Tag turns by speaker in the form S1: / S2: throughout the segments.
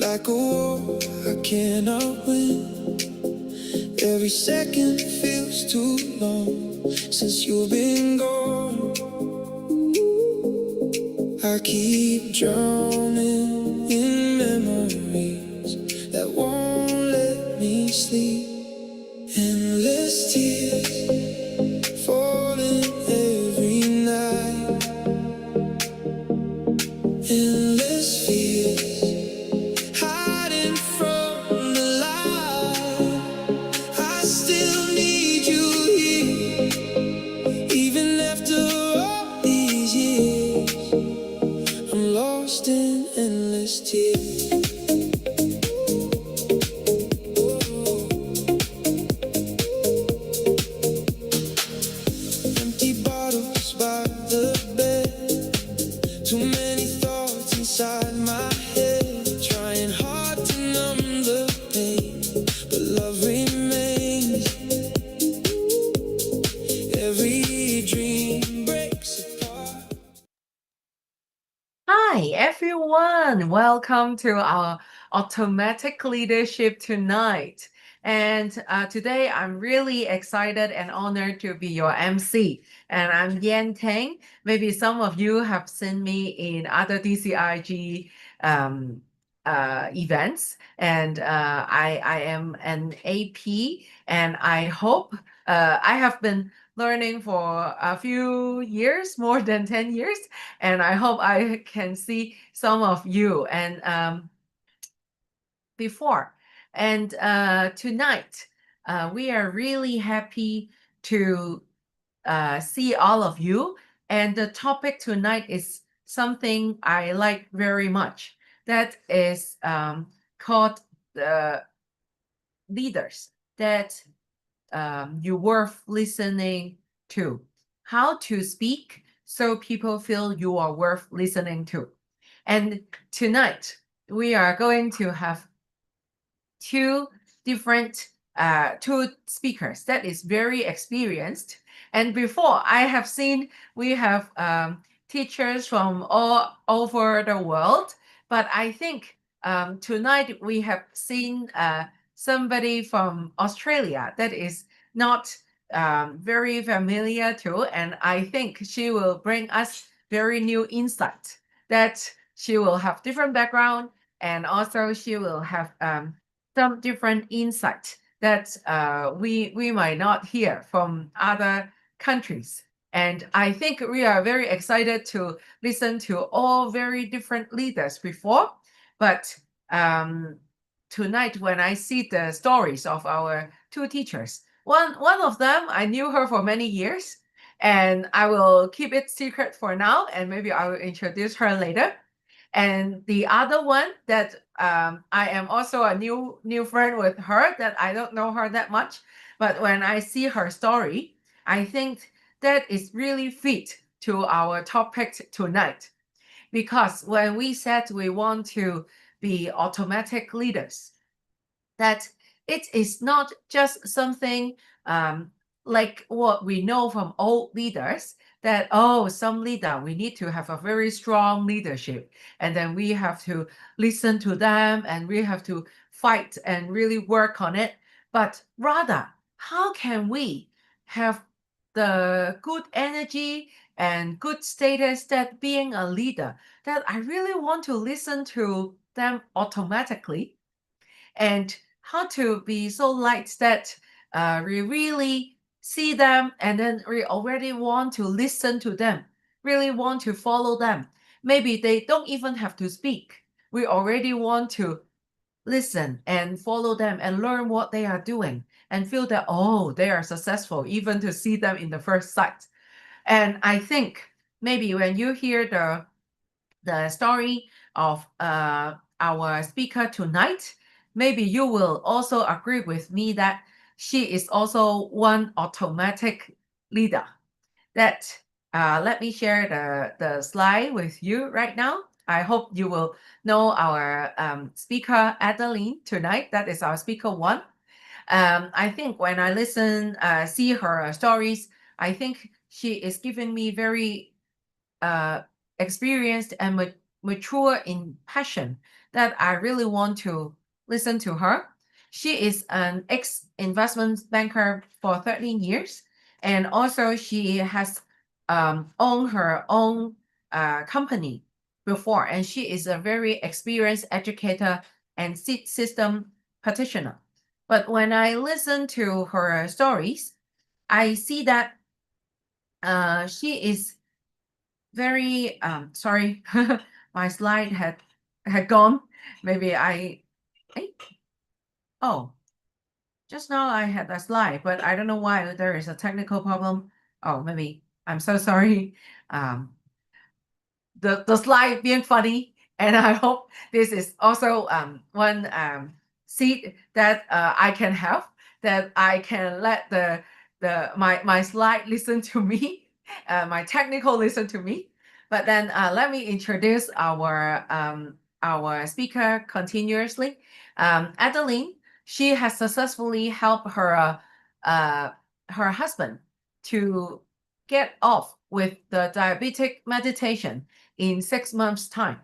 S1: like a war I cannot win. Every second feels too long since you've been gone. I keep drowning in memories that won't let me sleep. Endless tears falling every night. Endless fears hiding from the light. I still need you here, even after all these years. I'm lost in endless tears. Empty bottles by the bed, too many thoughts inside my head, trying hard to numb the pain, but love remains. Every dream breaks apart.
S2: Hi, everyone. Welcome to our Automatic Leadership tonight. And today I'm really excited and honored to be your MC. And I'm Yan Tang. Maybe some of you have seen me in other DCIG um, events. And I am an AP. And I hope I have been learning for a few years, more than 10 years. And I hope I can see some of you and before. And tonight, we are really happy to see all of you. And the topic tonight is something I like very much. That is called the leaders that you worth listening to. How to speak so people feel you are worth listening to. And tonight, we are going to have two different two speakers that is very experienced. And before I have seen we have teachers from all over the world, but I think tonight we have seen somebody from Australia that is not very familiar to, and I think she will bring us very new insight that she will have different background, and also she will have some different insight that we might not hear from other countries. And I think we are very excited to listen to all very different leaders before. But tonight, when I see the stories of our two teachers, one of them, I knew her for many years, and I will keep it secret for now, and maybe I will introduce her later. And the other one that I am also a new friend with her that I don't know her that much, but when I see her story, I think that is really fit to our topic tonight. Because when we said we want to be automatic leaders, that it is not just something like what we know from old leaders that, oh, some leader, we need to have a very strong leadership. And then we have to listen to them and we have to fight and really work on it. But rather, how can we have the good energy and good status that being a leader, that I really want to listen to them automatically, and how to be so light that we really see them and then we already want to listen to them, really want to follow them. Maybe they don't even have to speak. We already want to listen and follow them and learn what they are doing and feel that, oh, they are successful, even to see them in the first sight. And I think maybe when you hear the story of our speaker tonight, maybe you will also agree with me that she is also one automatic leader. That let me share the slide with you right now. I hope you will know our speaker Adeline tonight. That is our speaker one. I think when I listen, see her stories, I think she is giving me very uh, experienced and mature in passion that I really want to listen to her. She is an ex-investment banker for 13 years, and also she has owned her own company before, and she is a very experienced educator and seed system practitioner. But when I listen to her stories, I see that she is very sorry, my slide had gone. Maybe eh, oh, just now I had a slide, but I don't know why there is a technical problem. Oh, maybe I'm so sorry. Um, the slide being funny, and I hope this is also one seed that I can have, that I can let my slide listen to me, my technical listen to me. But then let me introduce our speaker continuously. Adeline, she has successfully helped her husband to get off with the diabetic meditation in 6 months' time.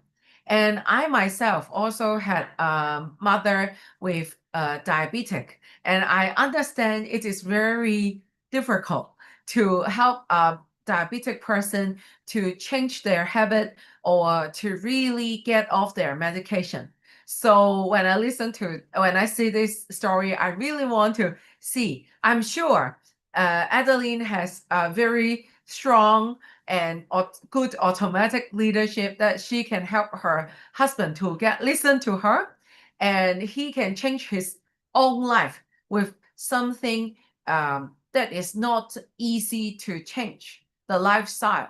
S2: And I myself also had a mother with diabetic, and I understand it is very difficult to help a diabetic person to change their habit or to really get off their medication. So when I see this story, I really want to see. I'm sure Adeline has a very strong and good automatic leadership that she can help her husband to listen to her, and he can change his own life with something that is not easy to change the lifestyle.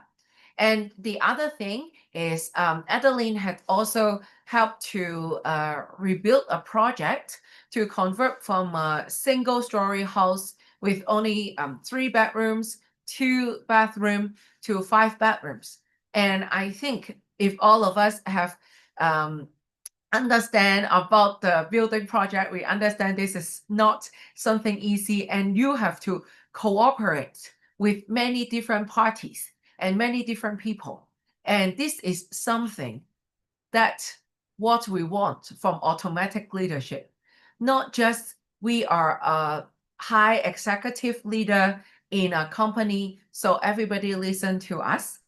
S2: And the other thing is Adeline had also helped to rebuild a project to convert from a single-story house with only 3 bedrooms, 2 bathrooms to 5 bedrooms. And I think if all of us have understand about the building project, we understand this is not something easy, and you have to cooperate with many different parties and many different people. And this is something that what we want from automatic leadership. Not just we are a high executive leader in a company, so everybody listen to us,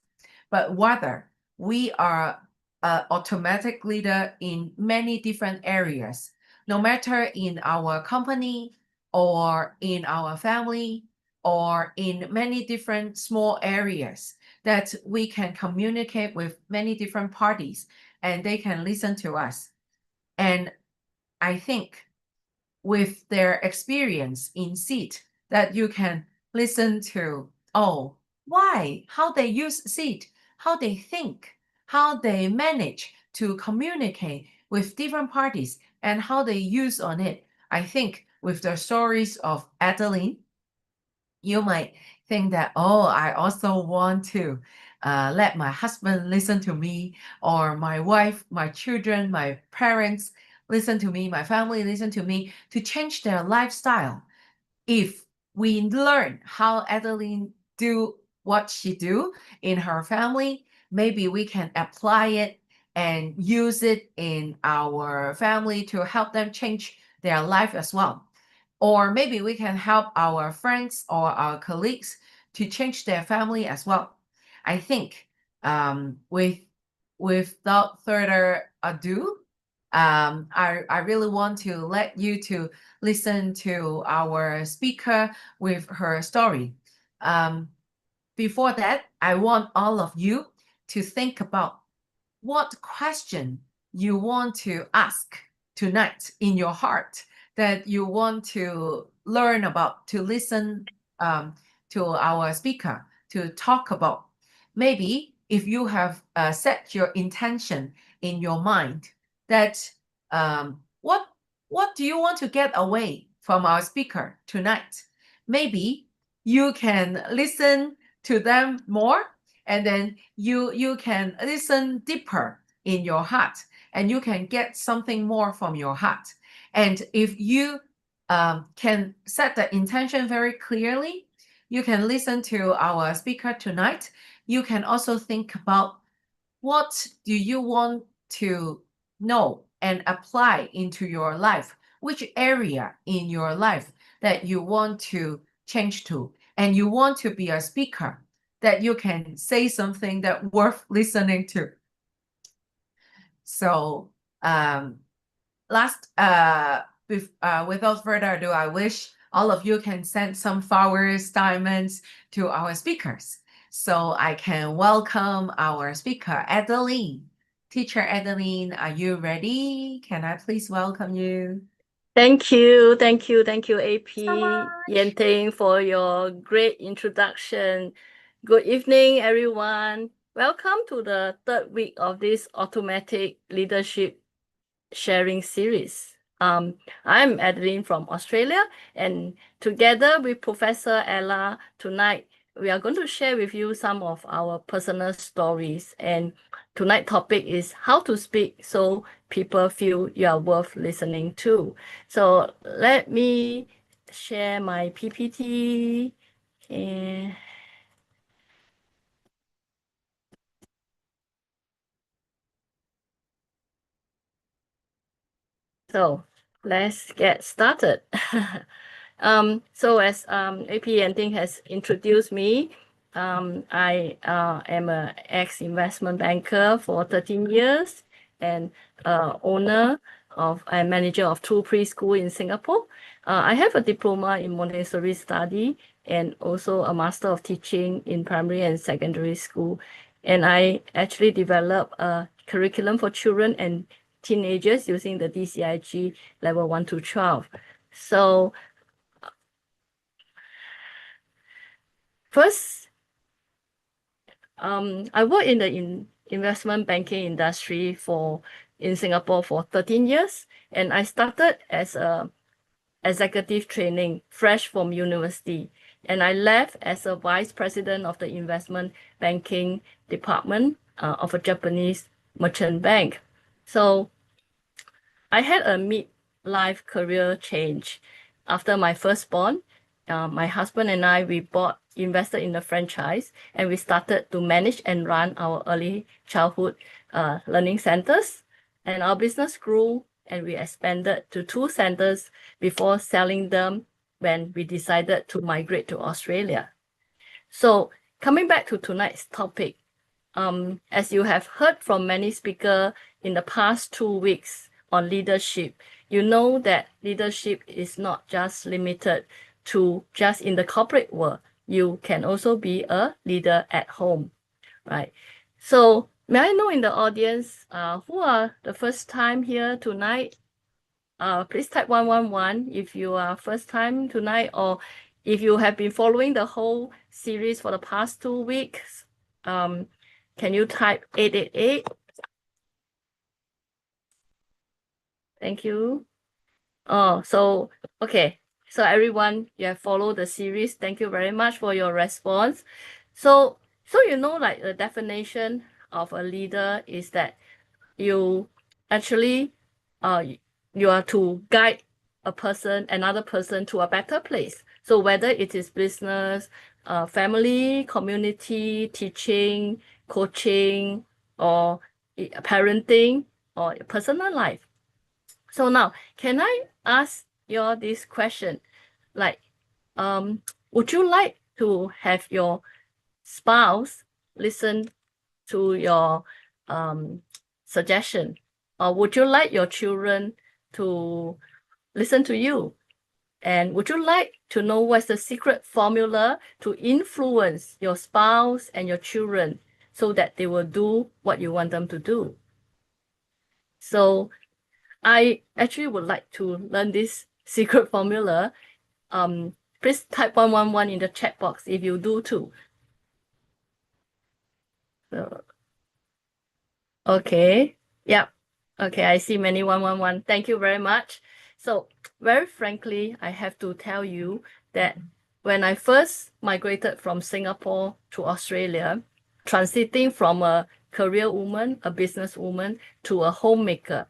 S2: but rather we are an automatic leader in many different areas, no matter in our company or in our family or in many different small areas, that we can communicate with many different parties and they can listen to us. And I think with their experience in seed, that you can listen to, oh, why, how they use seed, how they think, how they manage to communicate with different parties, and how they use on it. I think with the stories of Adeline, you might think that, oh, I also want to let my husband listen to me, or my wife, my children, my parents listen to me, my family listen to me, to change their lifestyle. If we learn how Adeline do what she do in her family, maybe we can apply it and use it in our family to help them change their life as well. Or maybe we can help our friends or our colleagues to change their family as well. I think without further ado, I really want to let you to listen to our speaker with her story. Before that, I want all of you to think about what question you want to ask tonight in your heart, that you want to learn about, to listen to our speaker, to talk about. Maybe if you have set your intention in your mind that what do you want to get away from our speaker tonight? Maybe you can listen to them more, and then you can listen deeper in your heart, and you can get something more from your heart. And if you can set the intention very clearly, you can listen to our speaker tonight. You can also think about what do you want to know and apply into your life, which area in your life that you want to change to, and you want to be a speaker that you can say something that worth listening to. So without further ado, I wish all of you can send some flowers, diamonds to our speakers, so I can welcome our speaker, Adeline. Teacher Adeline, are you ready? Can I please welcome you?
S3: Thank you, AP
S2: So much.
S3: Yenting, for your great introduction. Good evening, everyone. Welcome to the third week of this automatic leadership sharing series. I'm Adeline from Australia, and together with Professor Ella, tonight we are going to share with you some of our personal stories. And tonight's topic is how to speak so people feel you are worth listening to. So let me share my PPT. And so let's get started. So as AP Yenting has introduced me, I am an ex-investment banker for 13 years and owner of and manager of two preschool in Singapore. I have a diploma in Montessori study and also a master of teaching in primary and secondary school. And I actually developed a curriculum for children and teenagers using the DCIG level 1 to 12. So first, I worked in the investment banking industry in Singapore for 13 years, and I started as a executive training fresh from university, and I left as a vice president of the investment banking department of a Japanese merchant bank. So I had a mid-life career change after my firstborn. My husband and I, we invested in a franchise, and we started to manage and run our early childhood learning centers. And our business grew, and we expanded to 2 centers before selling them when we decided to migrate to Australia. So coming back to tonight's topic, as you have heard from many speakers in the past 2 weeks on leadership, you know that leadership is not just limited to just in the corporate world. You can also be a leader at home, right? So may I know in the audience who are the first time here tonight? Please type 111 if you are first time tonight, or if you have been following the whole series for the past 2 weeks, can you type 888? Thank you. So okay. So everyone, you have followed the series. Thank you very much for your response. So you know, like the definition of a leader is that you actually you are to guide another person to a better place. So whether it is business, family, community, teaching, coaching, or parenting, or personal life. So now, can I ask you this question? Like, would you like to have your spouse listen to your suggestion? Or would you like your children to listen to you? And would you like to know what's the secret formula to influence your spouse and your children so that they will do what you want them to do? So I actually would like to learn this secret formula. Please type 111 in the chat box if you do too. So, okay. Yep. Okay, I see many 111. Thank you very much. So very frankly, I have to tell you that when I first migrated from Singapore to Australia, transiting from a career woman, a business woman, to a homemaker,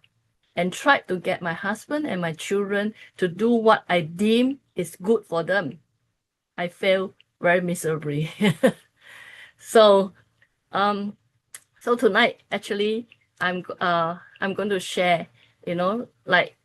S3: and tried to get my husband and my children to do what I deem is good for them, I failed very miserably. So tonight, actually, I'm going to share you know, like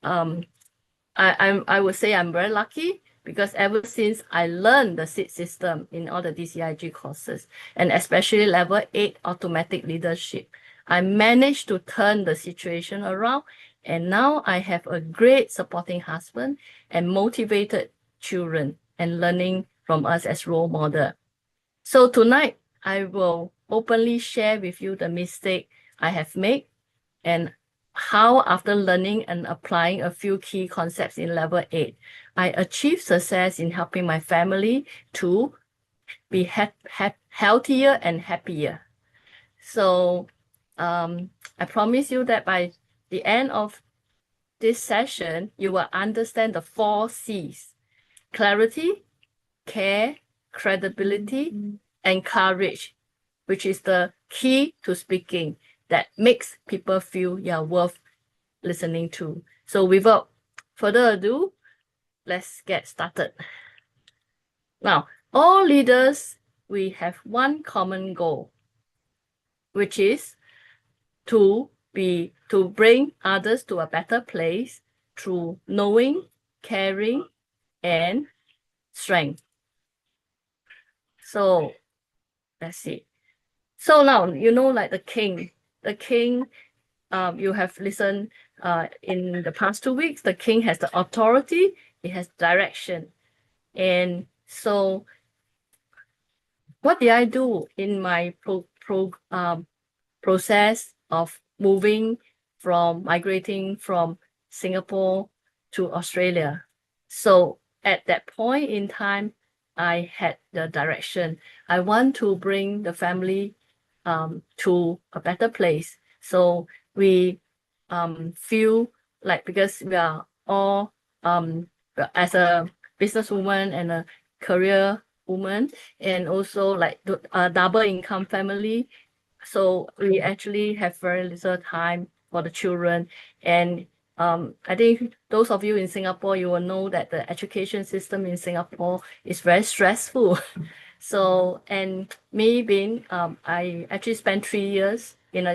S3: I would say I'm very lucky because ever since I learned the SEED system in all the DCIG courses, and especially level 8 automatic leadership, I managed to turn the situation around. And now I have a great supporting husband and motivated children and learning from us as role model. So tonight, I will openly share with you the mistake I have made and how, after learning and applying a few key concepts in level 8, I achieved success in helping my family to be healthier and happier. So I promise you that by the end of this session, you will understand the 4 C's: clarity, care, credibility, and courage, which is the key to speaking that makes people feel you're worth listening to. So without further ado, let's get started. Now, all leaders, we have one common goal, which is to bring others to a better place through knowing, caring, and strength. So let's see. So now, you know, like the king, you have listened in the past 2 weeks, the king has the authority, it has direction. And so what did I do in my process of migrating from Singapore to Australia? So at that point in time, I had the direction. I want to bring the family to a better place. So we feel like, because we are all as a businesswoman and a career woman, and also like a double income family, so we actually have very little time for the children. And I think those of you in Singapore, you will know that the education system in Singapore is very stressful. So, and me being, I actually spent 3 years in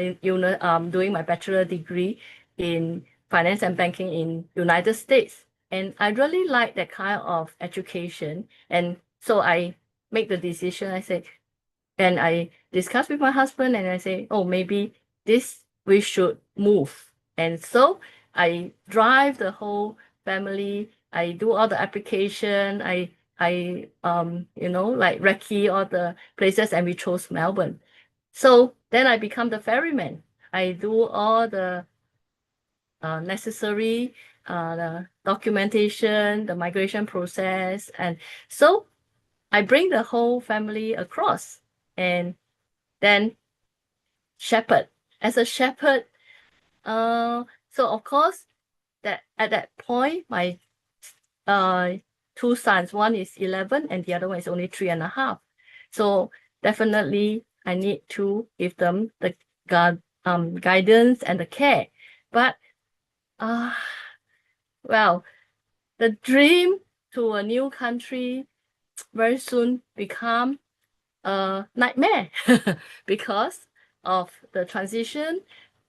S3: doing my bachelor degree in finance and banking in United States. And I really like that kind of education. And so I make the decision, and I discuss with my husband, and I say, oh, maybe we should move. And so I drive the whole family. I do all the application. I like recce all the places, and we chose Melbourne. So then I become the ferryman. I do all the necessary the documentation, the migration process. And so I bring the whole family across. And then shepherd. As a shepherd, so of course, that at that point, my 2 sons, one is 11 and the other one is only 3.5. So definitely I need to give them the guidance and the care. But well, the dream to a new country very soon become a nightmare because of the transition.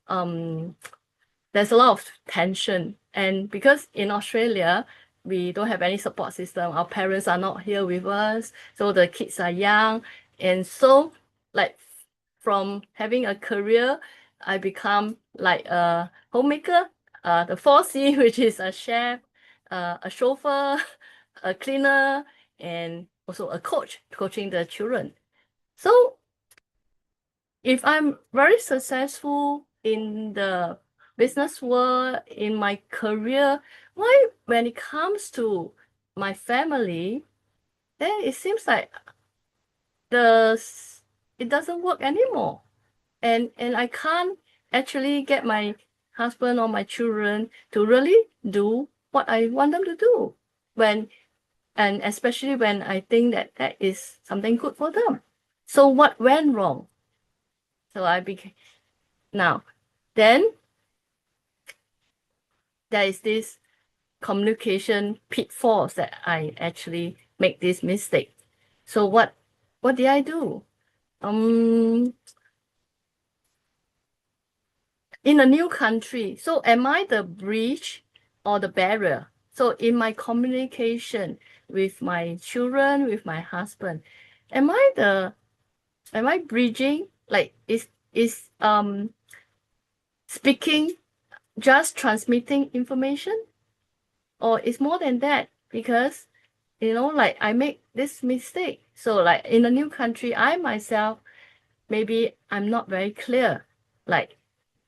S3: There's a lot of tension, and because in Australia we don't have any support system, our parents are not here with us, so the kids are young. And so, like, from having a career, I become like a homemaker, the 4C, which is a chef, a chauffeur, a cleaner, and also a coach, coaching the children. So if I'm very successful in the business world, in my career, why when it comes to my family, then it seems like it doesn't work anymore. And I can't actually get my husband or my children to really do what I want them to do, and especially when I think that that is something good for them. So what went wrong? So then there is this communication pitfalls that I actually make this mistake. So what did I do? in a new country. So am I the bridge or the barrier? So in my communication with my children, with my husband, am I bridging? Like is speaking just transmitting information, or it's more than that? Because like I make this mistake. So like in a new country, I myself, maybe I'm not very clear, like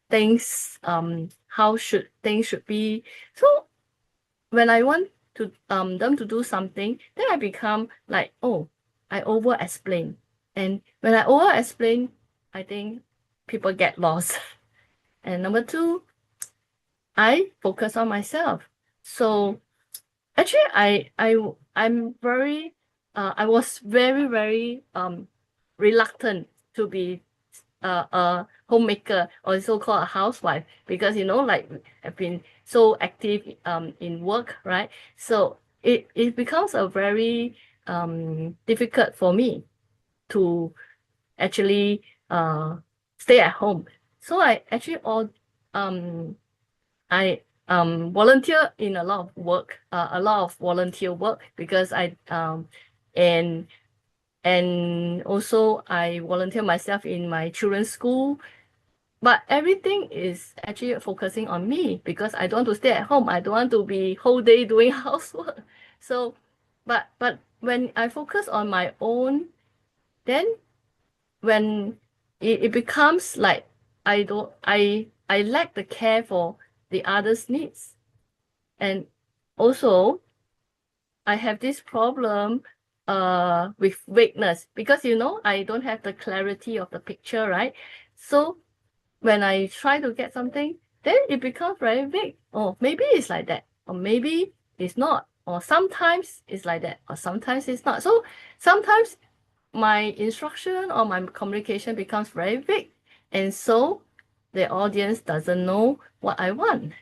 S3: things, how things should be. So when I want to them to do something, then I become like, oh, I over explain. And when I over explain, I think people get lost. And number two, I focus on myself. So actually I'm very I was very reluctant to be a homemaker, or so-called a housewife, because like I've been so active in work, right? So it becomes a very difficult for me to actually stay at home. So I actually I volunteer in a lot of work, a lot of volunteer work, because and also I volunteer myself in my children's school. But everything is actually focusing on me, because I don't want to stay at home. I don't want to be whole day doing housework. So, but when I focus on my own, then when it becomes like I lack the care for the others' needs. And also I have this problem with vagueness, because I don't have the clarity of the picture, right? So when I try to get something, then it becomes very vague. Or maybe it's like that, or maybe it's not, or sometimes it's like that, or sometimes it's not. So sometimes my instruction or my communication becomes very vague, and so the audience doesn't know what I want.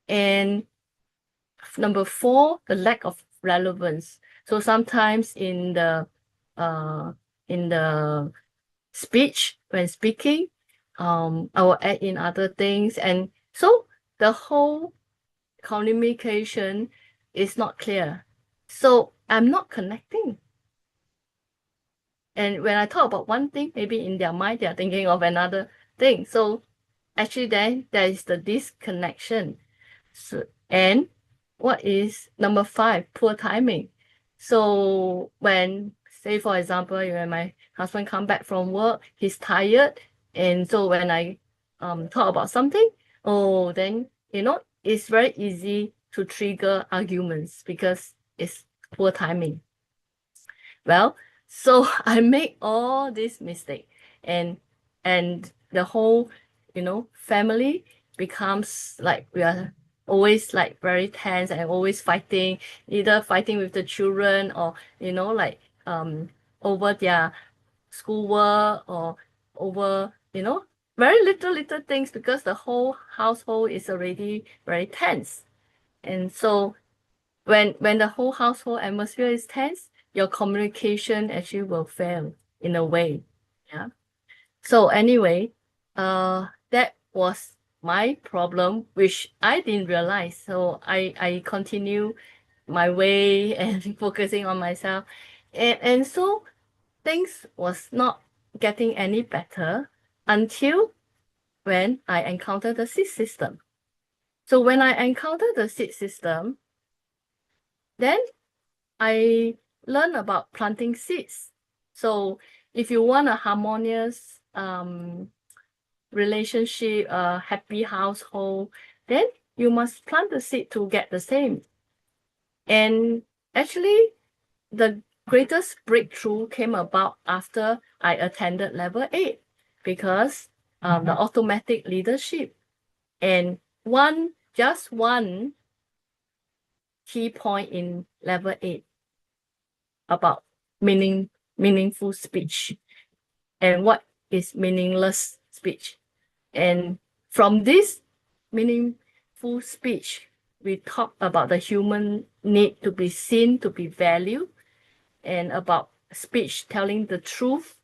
S3: And number four, the lack of relevance. So sometimes in the speech, when speaking, I will add in other things, and so the whole communication is not clear. So I'm not connecting. And when I talk about one thing, maybe in their mind they are thinking of another thing. So actually then there is the disconnection. So, and what is number five? Poor timing. So when, say for example, when my husband come back from work, he's tired, and so when I talk about something, then it's very easy to trigger arguments, because it's poor timing. Well, so I make all this mistake, and the whole family becomes like we are always like very tense and always fighting, either fighting with the children, or like over their schoolwork, or over very little things, because the whole household is already very tense. And so when the whole household atmosphere is tense, your communication actually will fail in a way. Yeah. So anyway, that was my problem, which I didn't realize. So I continue my way and focusing on myself. And so things was not getting any better until when I encountered the seed system. So when I encountered the seed system, then I learned about planting seeds. So if you want a harmonious relationship, a happy household, then you must plant the seed to get the same. And actually, the greatest breakthrough came about after I attended level 8, because the automatic leadership, and just one key point in level 8 about meaningful speech and what is meaningless speech. And from this meaningful speech, we talk about the human need to be seen, to be valued, and about speech telling the truth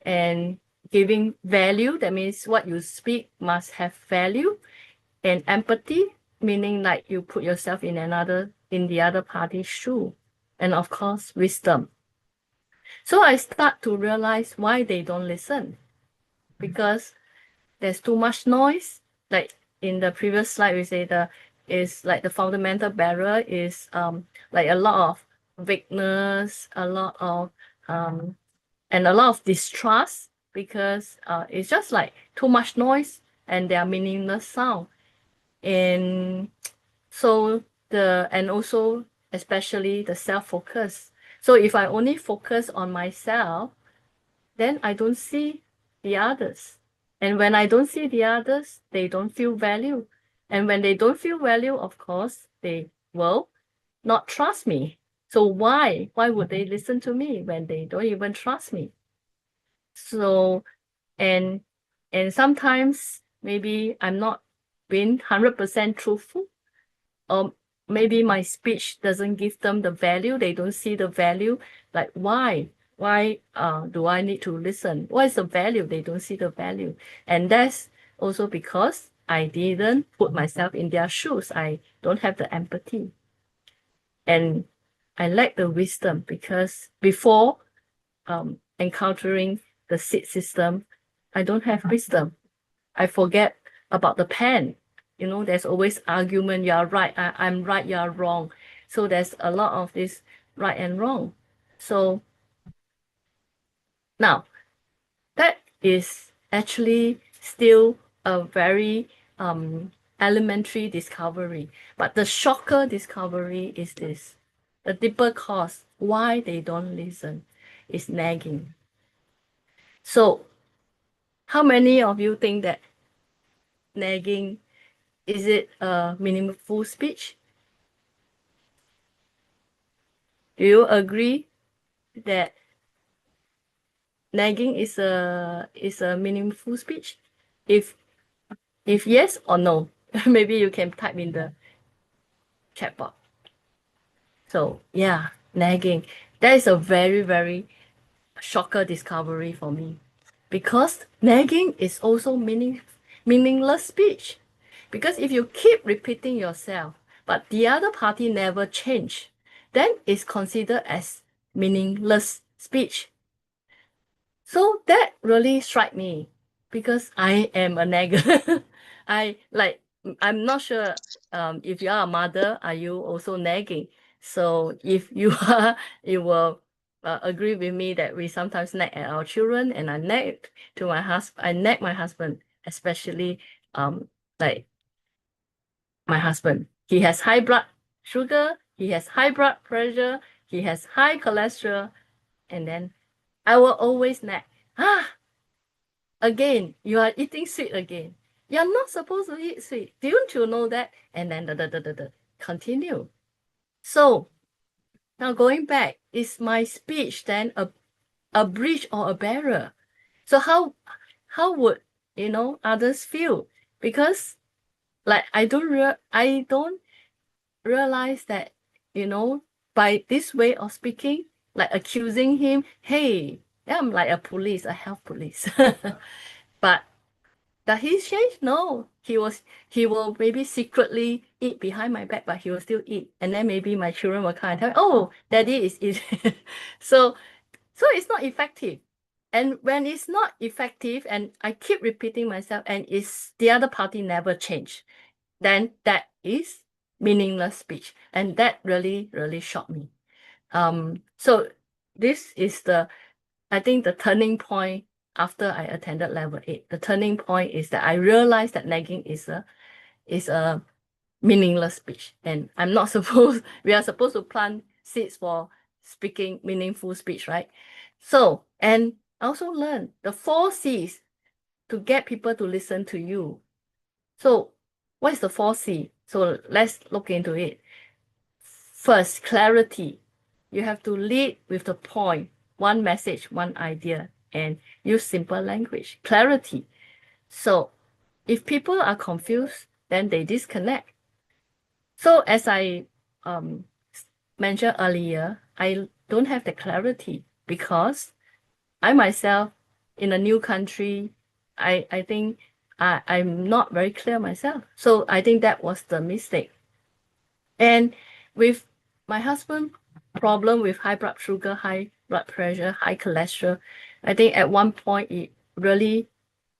S3: and giving value, that means what you speak must have value, and empathy, meaning like you put yourself in the other party's shoe, and of course, wisdom. So I start to realize why they don't listen, because there's too much noise. Like in the previous slide, we say the fundamental barrier is like a lot of vagueness, a lot of and a lot of distrust, because it's just like too much noise and they are meaningless sound. And so and also especially the self-focus. So if I only focus on myself, then I don't see the others. And when I don't see the others, they don't feel value. And when they don't feel value, of course, they will not trust me. So why would they listen to me when they don't even trust me? So, and sometimes maybe I'm not being 100% truthful, or maybe my speech doesn't give them the value. They don't see the value. Like why do I need to listen? What is the value? They don't see the value. And that's also because I didn't put myself in their shoes. I don't have the empathy. And I lack the wisdom, because before encountering the seed system, I don't have wisdom. I forget about the pen. You know, there's always argument. You are right. I'm right. You are wrong. So there's a lot of this right and wrong. So now that is actually still a very elementary discovery. But the shocker discovery is this: the deeper cause why they don't listen is nagging. So how many of you think that nagging, is it a meaningful speech? Do you agree that nagging is a meaningful speech? If yes or no, maybe you can type in the chat box. So yeah, nagging. That is a very, very shocker discovery for me, because nagging is also meaningless speech. Because if you keep repeating yourself, but the other party never change, then it's considered as meaningless speech. So that really struck me, because I am a nagger. I'm not sure if you are a mother, are you also nagging? So if you are, you will agree with me that we sometimes nag at our children, and I nag to my husband. I nag my husband, especially like my husband. He has high blood sugar, he has high blood pressure, he has high cholesterol, and then I will always nag. Again, you are eating sweet again. You're not supposed to eat sweet. Don't you know that? And then continue. So now going back, is my speech then a bridge or a barrier? So how would others feel? Because like I don't realize that by this way of speaking, like accusing him, hey, I'm like a health police. But does he change? No, he will maybe secretly eat behind my back, but he will still eat. And then maybe my children will come and tell me, oh, daddy is eating. So it's not effective. And when it's not effective and I keep repeating myself and it's the other party never change, then that is meaningless speech. And that really, really shocked me. So this is I think the turning point after I attended level 8. The turning point is that I realized that nagging is a meaningless speech. And we are supposed to plant seeds for speaking meaningful speech, right? So, and I also learned the 4 C's to get people to listen to you. So what is the 4 C? So let's look into it. First, clarity. You have to lead with the point, one message, one idea, and use simple language. Clarity. So if people are confused, then they disconnect. So as I mentioned earlier, I don't have the clarity because I myself in a new country, I think I'm not very clear myself. So I think that was the mistake. And with my husband problem with high blood sugar, high blood pressure, high cholesterol, I think at one point it really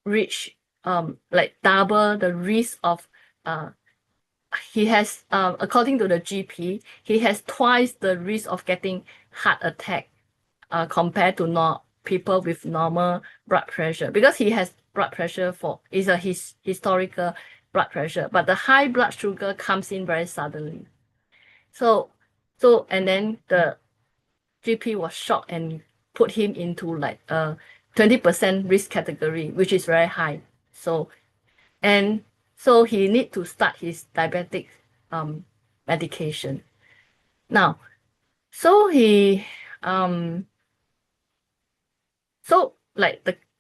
S3: reached like double the risk of he has according to the GP, he has twice the risk of getting heart attack compared to not people with normal blood pressure, because he has blood pressure for is a historical blood pressure, but the high blood sugar comes in very suddenly. So and then the GP was shocked and put him into like a 20% risk category, which is very high. So he need to start his diabetic medication. Now, so he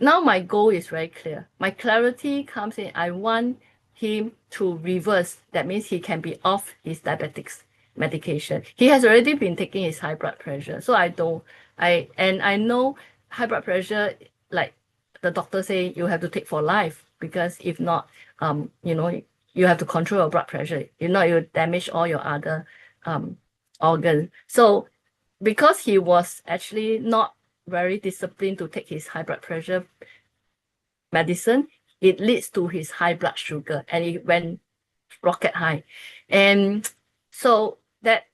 S3: now my goal is very clear. My clarity comes in, I want him to reverse. That means he can be off his diabetics medication. He has already been taking his high blood pressure. So I know high blood pressure, like the doctor say, you have to take for life, because if not, you have to control your blood pressure. If not, you damage all your other organs. So because he was actually not very disciplined to take his high blood pressure medicine, it leads to his high blood sugar, and it went rocket high. And so that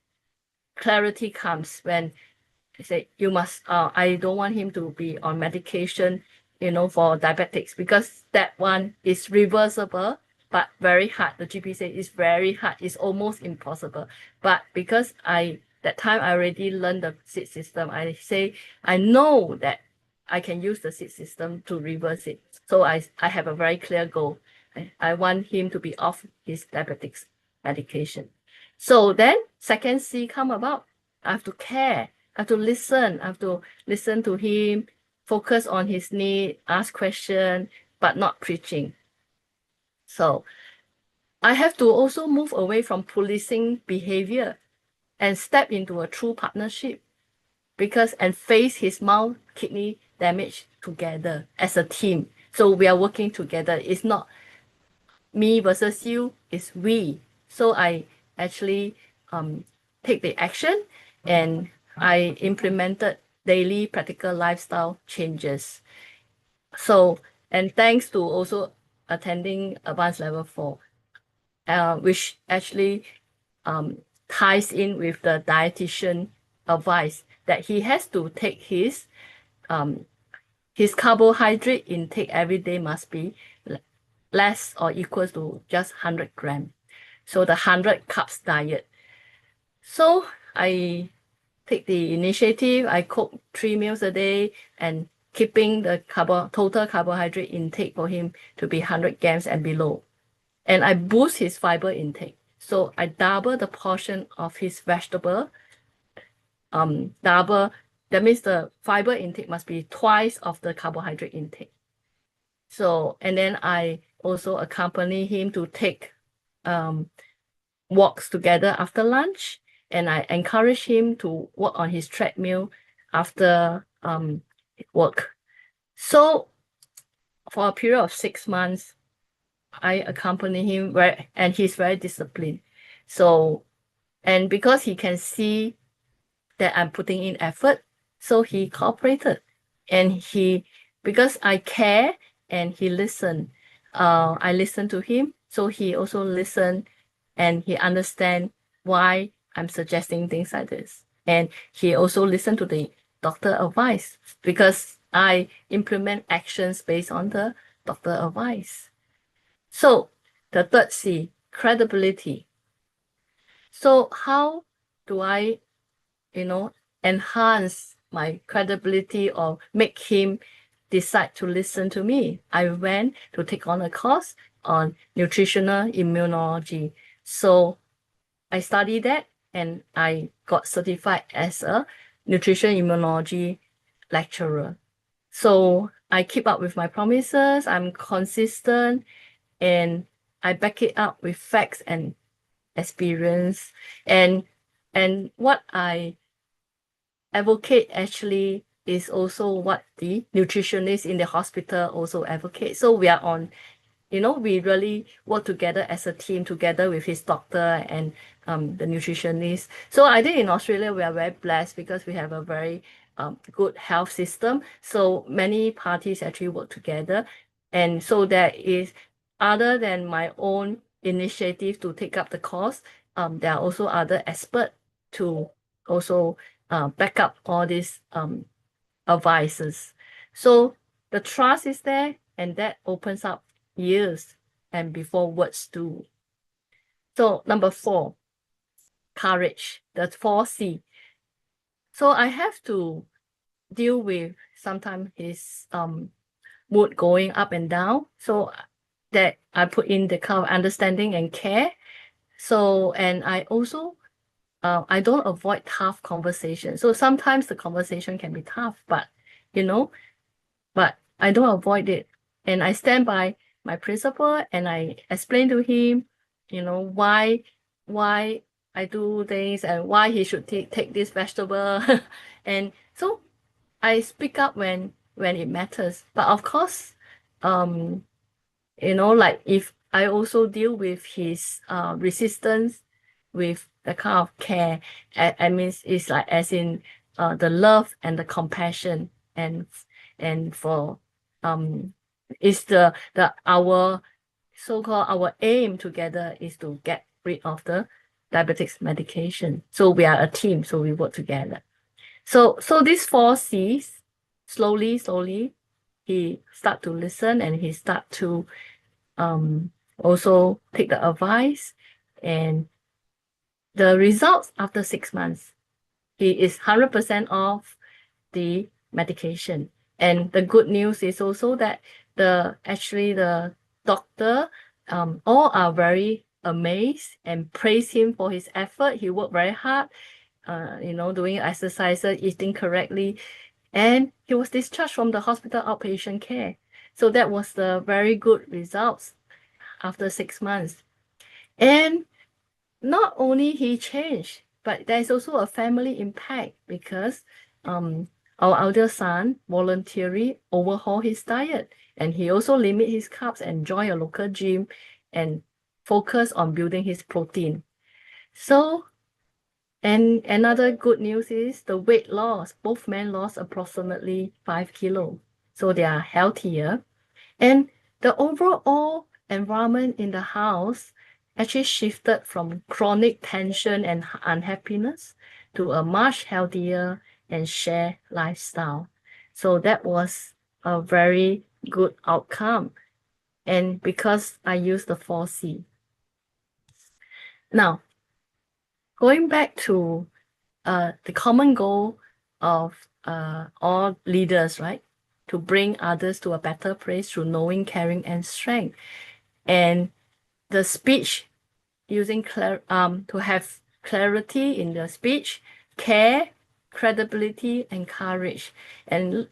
S3: clarity comes when I say, you must, I don't want him to be on medication, for diabetics, because that one is reversible, but very hard. The GP said it's very hard. It's almost impossible. But because that time I already learned the SID system, I say, I know that I can use the SID system to reverse it. So I have a very clear goal. I want him to be off his diabetics medication. So then second C come about. I have to care. I have to listen. I have to listen to him, focus on his need, ask questions, but not preaching. So I have to also move away from policing behavior and step into a true partnership, and face his mild kidney damage together as a team. So we are working together. It's not me versus you, it's we. So I actually take the action, and I implemented daily practical lifestyle changes. So, and thanks to also attending advanced level 4, which actually ties in with the dietitian advice that he has to take his carbohydrate intake every day must be less or equal to just 100 grams. So the 100 carbs diet. So I take the initiative. I cook 3 meals a day and keeping the total carbohydrate intake for him to be 100 grams and below. And I boost his fiber intake. So I double the portion of his vegetable. That means the fiber intake must be twice of the carbohydrate intake. So, and then I also accompany him to take walks together after lunch, and I encourage him to walk on his treadmill after work. So for a period of 6 months, I accompany him and he's very disciplined. So, and because he can see that I'm putting in effort, so he cooperated, and because I care and he listened, I listened to him, so he also listened, and he understand why I'm suggesting things like this. And he also listened to the doctor advice, because I implement actions based on the doctor advice. So the third C, credibility. So how do I, enhance my credibility or make him decide to listen to me? I went to take on a course on nutritional immunology. So I studied that, and I got certified as a nutrition immunology lecturer. So I keep up with my promises. I'm consistent, and I back it up with facts and experience. And what I advocate actually is also what the nutritionist in the hospital also advocate. So we are on, we really work together as a team together with his doctor and the nutritionist. So I think in Australia, we are very blessed because we have a very good health system. So many parties actually work together. And so there is, other than my own initiative to take up the course, there are also other experts to also back up all these advices. So the trust is there, and that opens up ears and before words do. So number 4, courage, the 4C. So I have to deal with sometimes his mood going up and down. So that I put in the kind of understanding and care. So, and I also, I don't avoid tough conversation. So sometimes the conversation can be tough, but, but I don't avoid it. And I stand by my principle and I explain to him, why I do things and why he should take this vegetable. And so I speak up when it matters. But of course, like if I also deal with his resistance with the kind of care, I mean, it's like as in the love and the compassion and for is our so-called our aim together is to get rid of the diabetics medication. So we are a team, so we work together. So these 4 C's, slowly, he start to listen and he start to also take the advice. And the results after 6 months, he is 100% off the medication. And the good news is also that the doctor all are very amazed and praise him for his effort. He worked very hard, doing exercises, eating correctly, and he was discharged from the hospital outpatient care. So that was the very good results after 6 months. And not only he changed, but there's also a family impact because our elder son voluntarily overhaul his diet, and he also limit his carbs and join a local gym and focus on building his protein. So, and another good news is the weight loss. Both men lost approximately 5 kilos. So they are healthier. And the overall environment in the house actually shifted from chronic tension and unhappiness to a much healthier and shared lifestyle. So that was a very good outcome. And because I used the 4C. Now, going back to the common goal of all leaders, right? To bring others to a better place through knowing, caring, and strength. And the speech, using to have clarity in the speech, care, credibility, and courage. And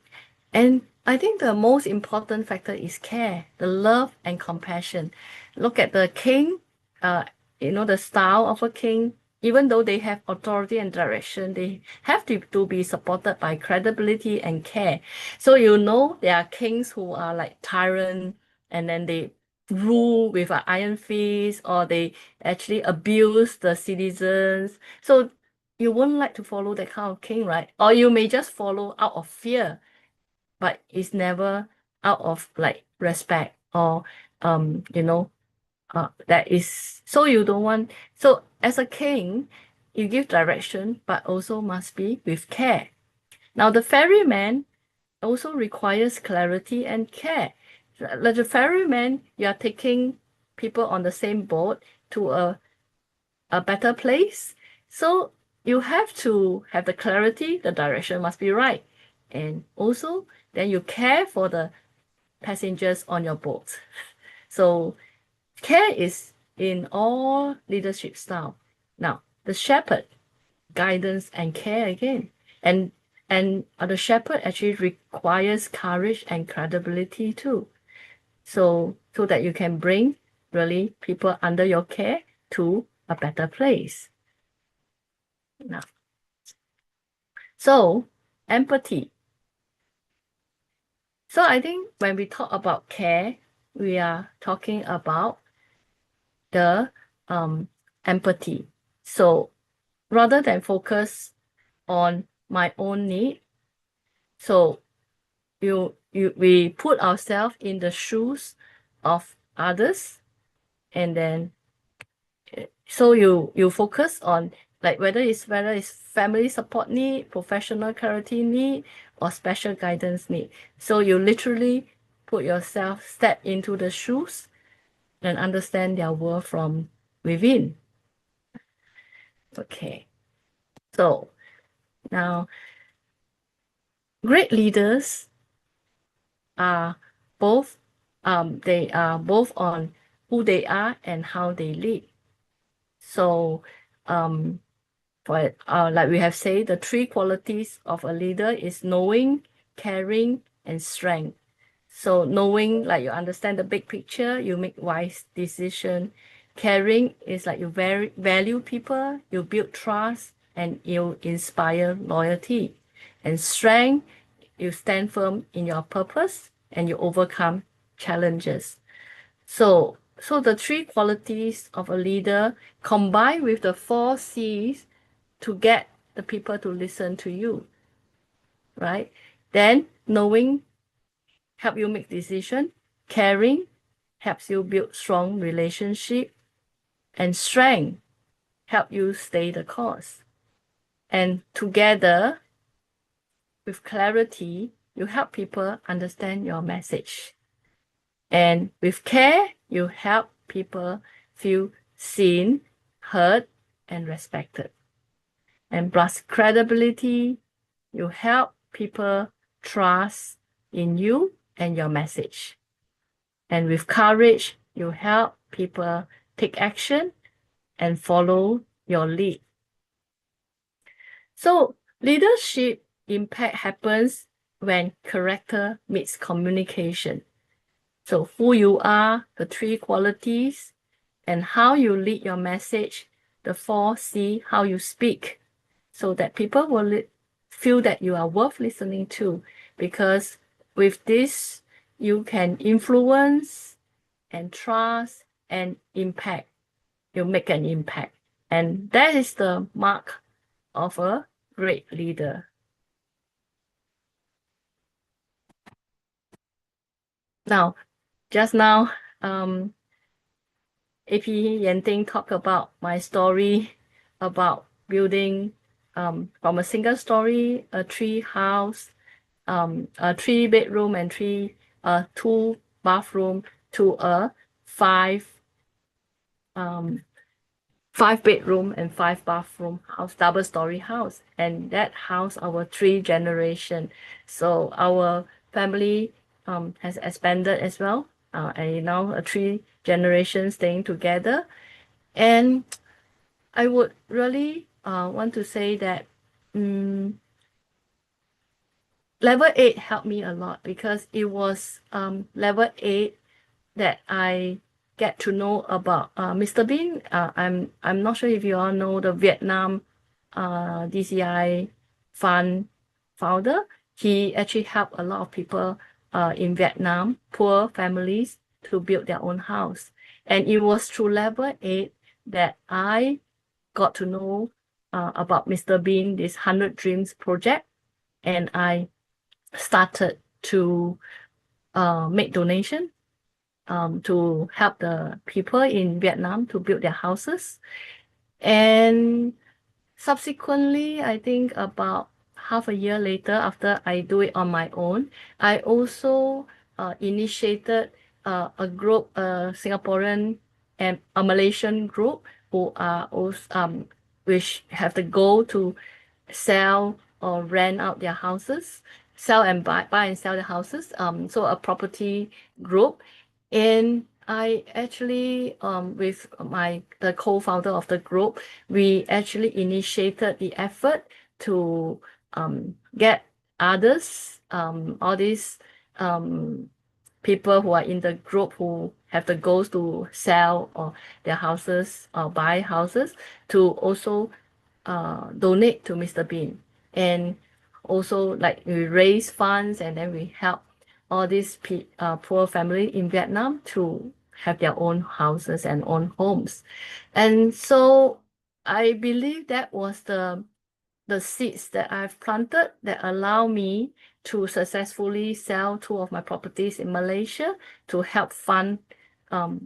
S3: I think the most important factor is care, the love and compassion. Look at the king, the style of a king. Even though they have authority and direction, they have to be supported by credibility and care. So there are kings who are like tyrant, and then they rule with an iron fist, or they actually abuse the citizens. So you wouldn't like to follow that kind of king, right? Or you may just follow out of fear, but it's never out of like respect or that is, so you don't want, so as a king, you give direction, but also must be with care. Now the ferryman also requires clarity and care. Like the ferryman, you are taking people on the same boat to a better place. So you have to have the clarity, the direction must be right. And also then you care for the passengers on your boat. So care is in all leadership style. Now, the shepherd, guidance and care again. And the shepherd actually requires courage and credibility too. So that you can bring really people under your care to a better place. Now, so empathy. So I think when we talk about care, we are talking about the empathy. So rather than focus on my own need, so we put ourselves in the shoes of others, and then so you focus on like whether it's family support need, professional clarity need, or special guidance need. So you literally put yourself, step into the shoes and understand their world from within. Okay, so now great leaders are both they are both on who they are and how they lead. So for like we have said, the three qualities of a leader is knowing, caring, and strength. So knowing, like you understand the big picture, you make wise decision. Caring is like you value people, you build trust, and you inspire loyalty. And strength, you stand firm in your purpose and you overcome challenges. So the three qualities of a leader combined with the 4 C's to get the people to listen to you, right? Then knowing help you make decision, caring helps you build strong relationship, and strength help you stay the course. And together with clarity, you help people understand your message. And with care, you help people feel seen, heard, and respected. And plus credibility, you help people trust in you and your message. And with courage, you help people take action and follow your lead. So leadership impact happens when character meets communication. So who you are, the 3 qualities, and how you lead your message, the 4 C, how you speak, so that people will feel that you are worth listening to, because with this, you can influence and trust and impact. You make an impact. And that is the mark of a great leader. Now, just now, AP Yanting talked about my story about building from a single story, a tree house, a 3 bedroom and 2 bathroom to a 5 bedroom and 5 bathroom house, double story house. And that house our 3 generation. So our family has expanded as well. And now a 3 generations staying together. And I would really want to say that level 8 helped me a lot, because it was level 8 that I get to know about Mr. Bean. I'm not sure if you all know the Vietnam DCI fund founder. He actually helped a lot of people in Vietnam, poor families, to build their own house. And it was through level 8 that I got to know about Mr. Bean, this 100 Dreams project, and I started to make donation to help the people in Vietnam to build their houses. And subsequently, I think about half a year later, after I do it on my own, I also initiated a group, a Singaporean and a Malaysian group, who are also, which have the goal to sell or rent out their houses, sell and buy and sell the houses. So a property group. And I actually, with the co-founder of the group, we actually initiated the effort to get others, all these people who are in the group who have the goals to sell or their houses or buy houses, to also donate to Mr. Bean. And also, like, we raise funds and then we help all these poor family in Vietnam to have their own houses and own homes. And so I believe that was the seeds that I've planted that allow me to successfully sell 2 of my properties in Malaysia to help fund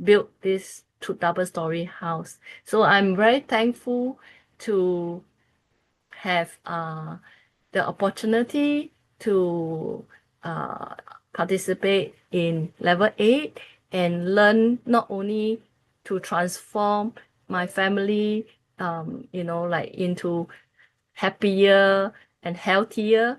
S3: build this double-story house. So I'm very thankful to have the opportunity to participate in level 8 and learn not only to transform my family, like into happier and healthier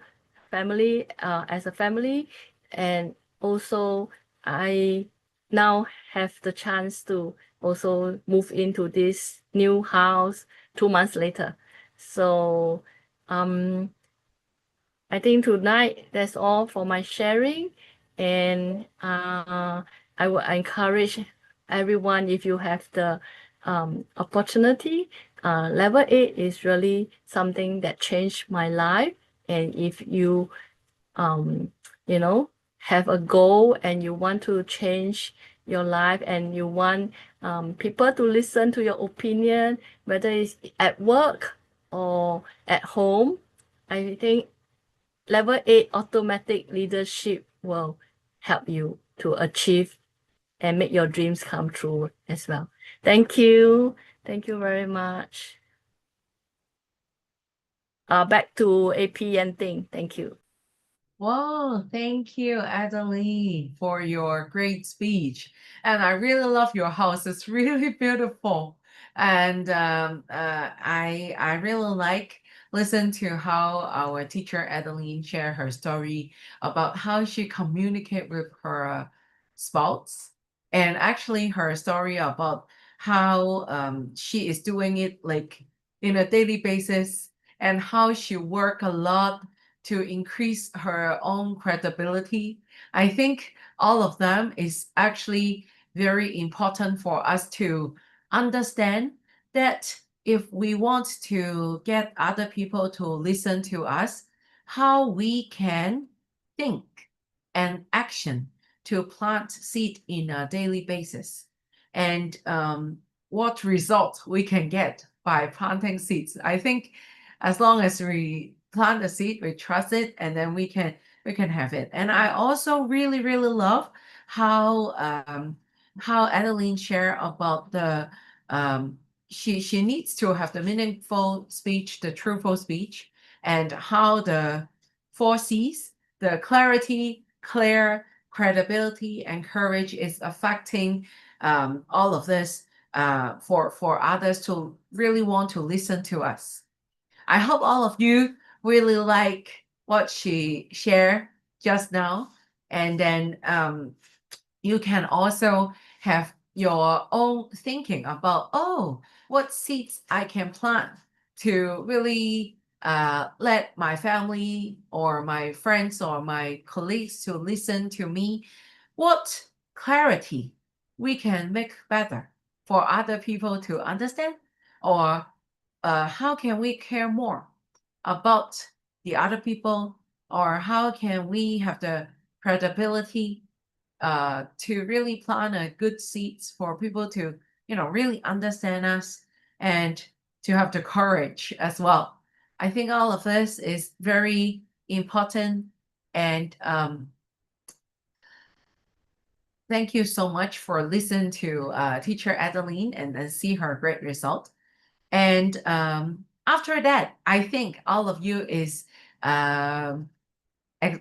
S3: family as a family, and also I now have the chance to also move into this new house 2 months later. So I think tonight that's all for my sharing, and I will encourage everyone, if you have the opportunity, level 8 is really something that changed my life. And if you have a goal and you want to change your life and you want people to listen to your opinion, whether it's at work or at home, I think level 8 automatic leadership will help you to achieve and make your dreams come true as well. Thank you. Thank you very much. Back to AP Yenting. Thank you.
S2: Well, thank you, Adeline, for your great speech. And I really love your house. It's really beautiful. And I really like listen to how our teacher Adeline shared her story about how she communicate with her spouse, and actually her story about how she is doing it like in a daily basis, and how she work a lot to increase her own credibility. I think all of them is actually very important for us to understand that if we want to get other people to listen to us, how we can think and action to plant seed in a daily basis, and what result we can get by planting seeds. I think as long as we plant the seed, we trust it, and then we can have it. And I also really love how Adeline shared about the she needs to have the meaningful speech, the truthful speech, and how the 4 C's, the clarity, clear, credibility, and courage is affecting all of this for others to really want to listen to us. I hope all of you really like what she shared just now. And then you can also have your own thinking about, oh, what seeds I can plant to really let my family or my friends or my colleagues to listen to me. What clarity we can make better for other people to understand, or how can we care more about the other people, or how can we have the credibility to really plant a good seeds for people to really understand us, and to have the courage as well. I think all of this is very important, and thank you so much for listening to teacher Adeline and see her great result. And after that, I think all of you is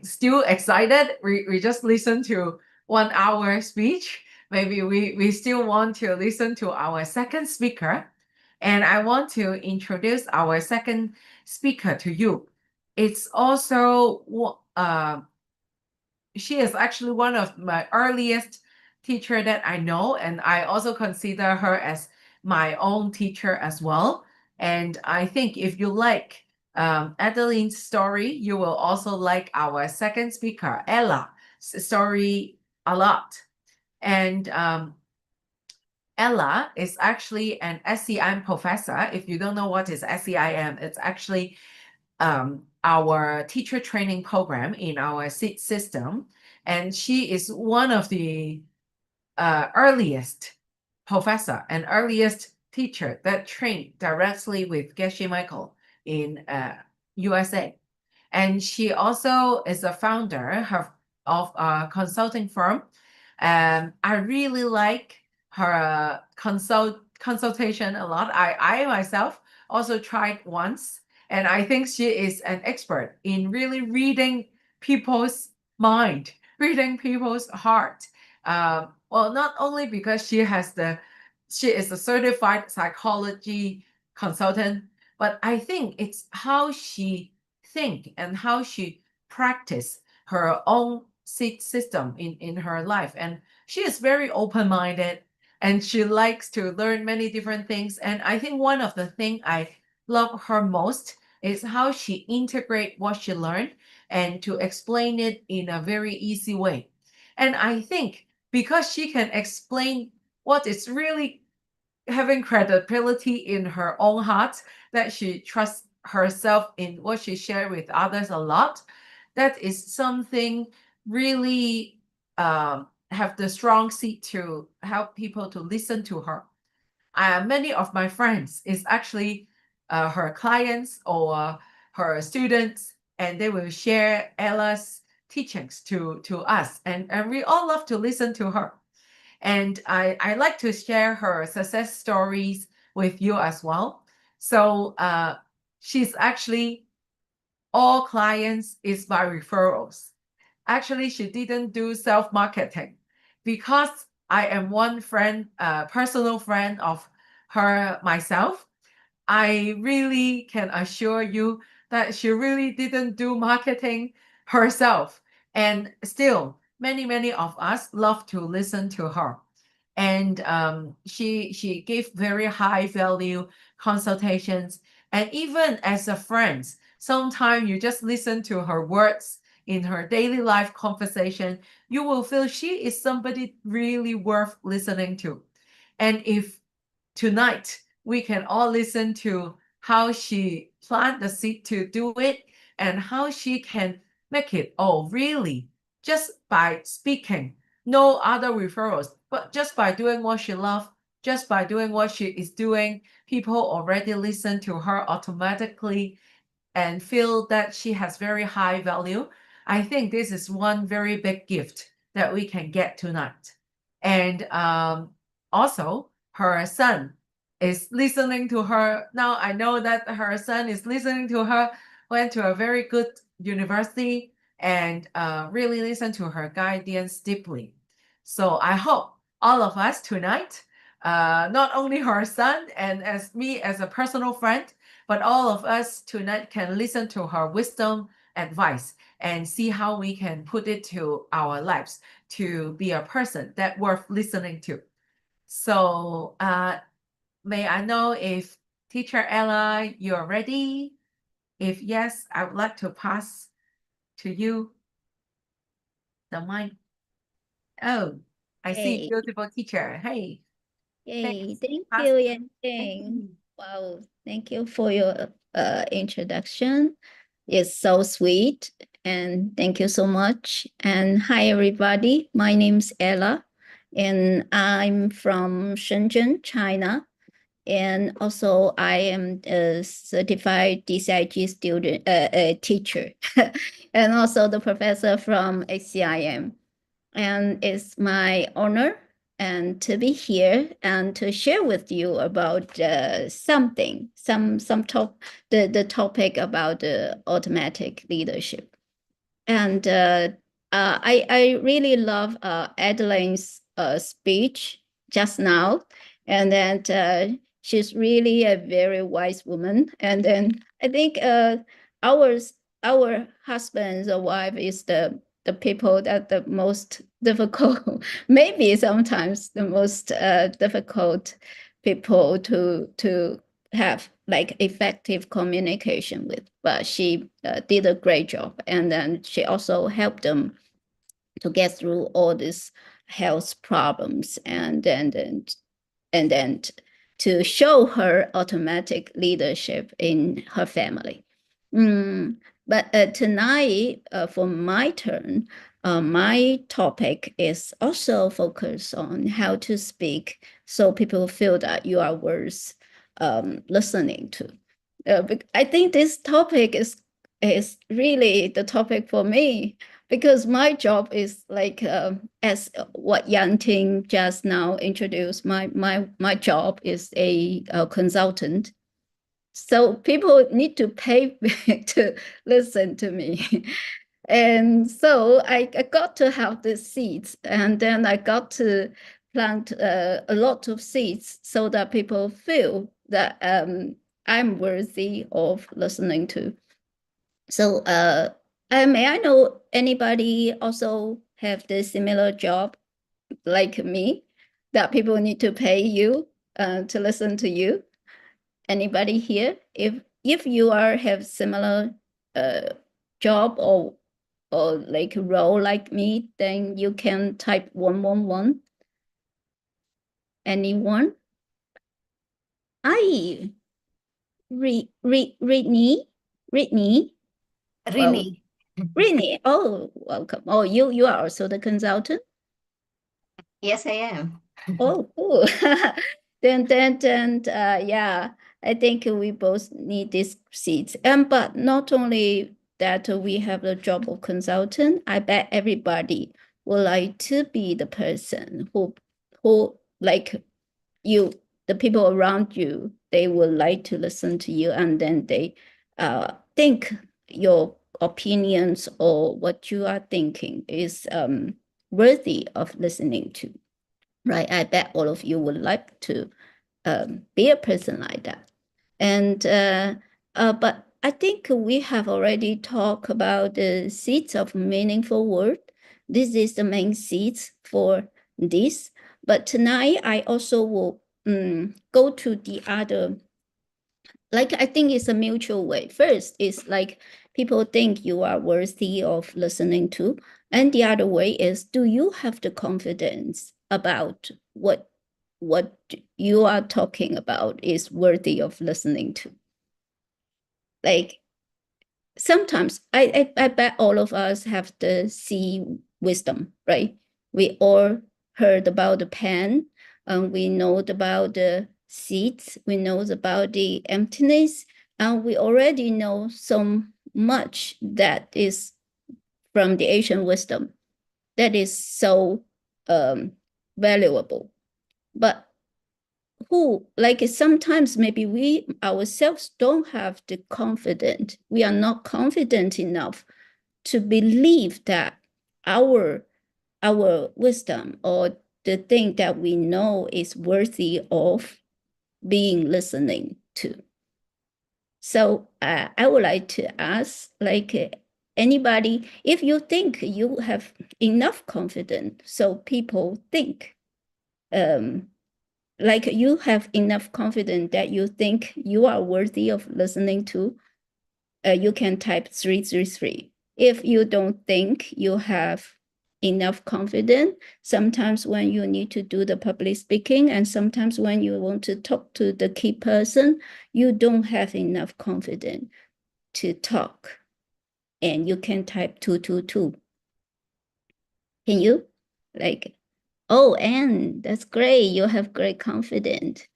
S2: still excited. We just listened to 1 hour speech. Maybe we still want to listen to our second speaker. And I want to introduce our second speaker to you. It's also she is actually one of my earliest teacher that I know, and I also consider her as my own teacher as well. And I think if you like Adeline's story, you will also like our second speaker, Ella's story a lot. And Ella is actually an SCIM professor. If you don't know what is SCIM, it's actually our teacher training program in our system. and she is one of the earliest professor and earliest teacher that trained directly with Geshe Michael in USA. And she also is a founder of a consulting firm. I really like her consultation a lot. I myself also tried once, and I think she is an expert in really reading people's mind, reading people's heart. Well, not only because she is a certified psychology consultant, but I think it's how she think and how she practice her own system in her life. And she is very open-minded, and she likes to learn many different things. And I think one of the things I love her most is how she integrate what she learned and to explain it in a very easy way. And I think because she can explain what is really having credibility in her own heart, that she trusts herself in what she shared with others a lot, that is something really have the strong seat to help people to listen to her. Many of my friends is actually her clients or her students, and they will share Ella's teachings to us, and we all love to listen to her. And I like to share her success stories with you as well. So she's actually all clients is by referrals. Actually, she didn't do self-marketing because I am one friend, personal friend of her myself. I really can assure you that she really didn't do marketing herself. And still, many of us love to listen to her. And she gave very high value consultations. And even as a friend, sometimes you just listen to her words in her daily life conversation, you will feel she is somebody really worth listening to. And if tonight we can all listen to how she planted the seed to do it and how she can make it, oh, really, just by speaking, no other referrals, but just by doing what she loves, just by doing what she is doing, people already listen to her automatically and feel that she has very high value. I think this is one very big gift that we can get tonight. And also, her son is listening to her. Now I know that her son is listening to her, went to a very good university, and really listen to her guidance deeply. So I hope all of us tonight, not only her son and as me as a personal friend, but all of us tonight can listen to her wisdom advice and see how we can put it to our lives to be a person that worth listening to. So may I know if Teacher Ella, you're ready? If yes, I would like to pass to you the mic. Oh, I see
S4: Hey.
S2: beautiful teacher. Hey.
S4: Yay,
S2: Thanks.
S4: thank
S2: Pass-
S4: you, Yan
S2: Thank
S4: Ting.
S2: you.
S4: Wow, thank you for your introduction. It's so sweet, and thank you so much. And hi, everybody. My name's Ella, and I'm from Shenzhen, China. And also, I am a certified DCIG student, teacher, and also the professor from HCIM. And it's my honor and to be here and to share with you about some the topic about the automatic leadership. And I really love Adeline's speech just now, and then she's really a very wise woman. And then I think our husbands or wife is the people that the most difficult, maybe sometimes the most difficult people to have like effective communication with, but she did a great job, and then she also helped them to get through all these health problems, and then to show her automatic leadership in her family. But tonight, for my turn, my topic is also focused on how to speak so people feel that you are worth listening to. I think this topic is really the topic for me because my job is like as what Yang Ting just now introduced. My job is a consultant. So people need to pay to listen to me. And so I got to have the seeds, and then I got to plant a lot of seeds so that people feel that I'm worthy of listening to. So may I know anybody also have the similar job like me that people need to pay you to listen to you? Anybody here? If you have similar job or like role like me, then you can type 111. Anyone? Rini.
S5: Rini.
S4: Rini. Oh, welcome. Oh, you are also the consultant.
S5: Yes, I am.
S4: Oh, cool. Then, yeah, I think we both need these seats. But not only that, we have the job of consultant. I bet everybody would like to be the person who like you, the people around you, they would like to listen to you, and then they think your opinions or what you are thinking is worthy of listening to. Right, I bet all of you would like to be a person like that. And but I think we have already talked about the seeds of meaningful word. This is the main seeds for this. But tonight I also will go to the other. Like I think it's a mutual way. First is like people think you are worthy of listening to, and the other way is, do you have the confidence about what you are talking about is worthy of listening to? Like sometimes I bet all of us have the C wisdom, right? We all heard about the pen, and we know about the seeds, we know about the emptiness, and we already know so much that is from the Asian wisdom that is so valuable. But who, like sometimes maybe we ourselves don't have the confidence, we are not confident enough to believe that our wisdom or the thing that we know is worthy of being listening to. So I would like to ask, like anybody, if you think you have enough confidence, so people think, like you have enough confidence that you think you are worthy of listening to, you can type 333. If you don't think you have enough confidence, sometimes when you need to do the public speaking and sometimes when you want to talk to the key person, you don't have enough confidence to talk. And you can type 222. Can you? Like, oh, Anne, that's great. You have great confidence.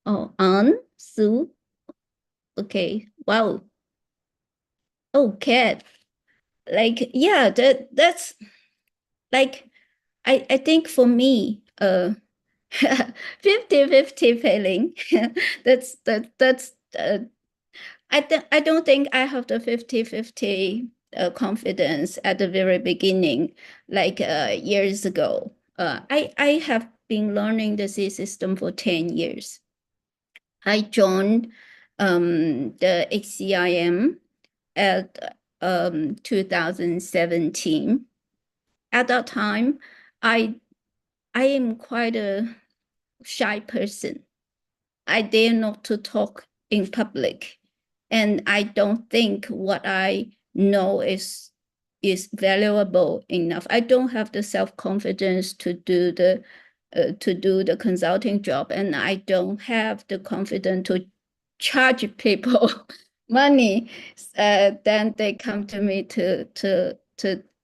S4: Oh, Anne, Sue. Okay, wow. Oh, Kat. Like, yeah, that's like, I think for me, 50-50 feeling. that's I don't think I have the 50-50 confidence at the very beginning, like years ago. I have been learning the C system for 10 years. I joined the HCIM at 2017. At that time, I am quite a shy person. I dare not to talk in public, and I don't think what I know is valuable enough. I don't have the self-confidence to do the consulting job, and I don't have the confidence to charge people money. Then they come to me to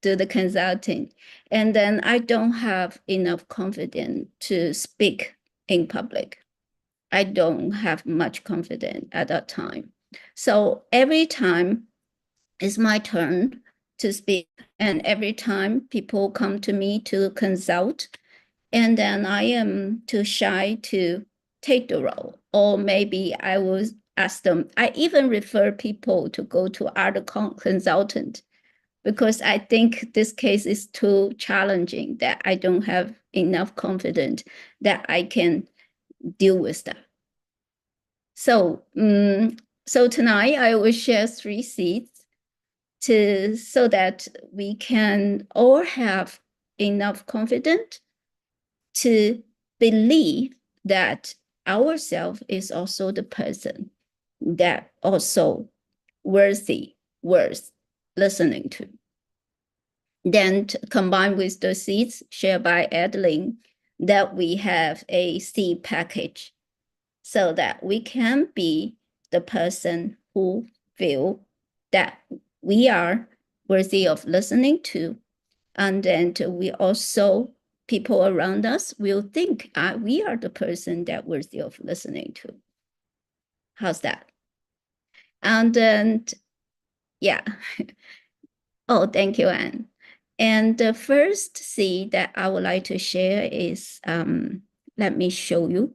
S4: do the consulting. And then I don't have enough confidence to speak in public. I don't have much confidence at that time. So every time it's my turn to speak, and every time people come to me to consult, and then I am too shy to take the role, or maybe I will ask them. I even refer people to go to other consultant because I think this case is too challenging, that I don't have enough confidence that I can deal with that. So, so tonight I will share 3 seeds so that we can all have enough confidence to believe that ourselves is also the person that also worth listening to. Then combined with the seeds shared by Adeline, that we have a seed package so that we can be the person who feel that we are worthy of listening to. And then we also, people around us will think we are the person that worthy of listening to. How's that? And then, yeah. Oh, thank you, Anne. And the first seed that I would like to share is, let me show you.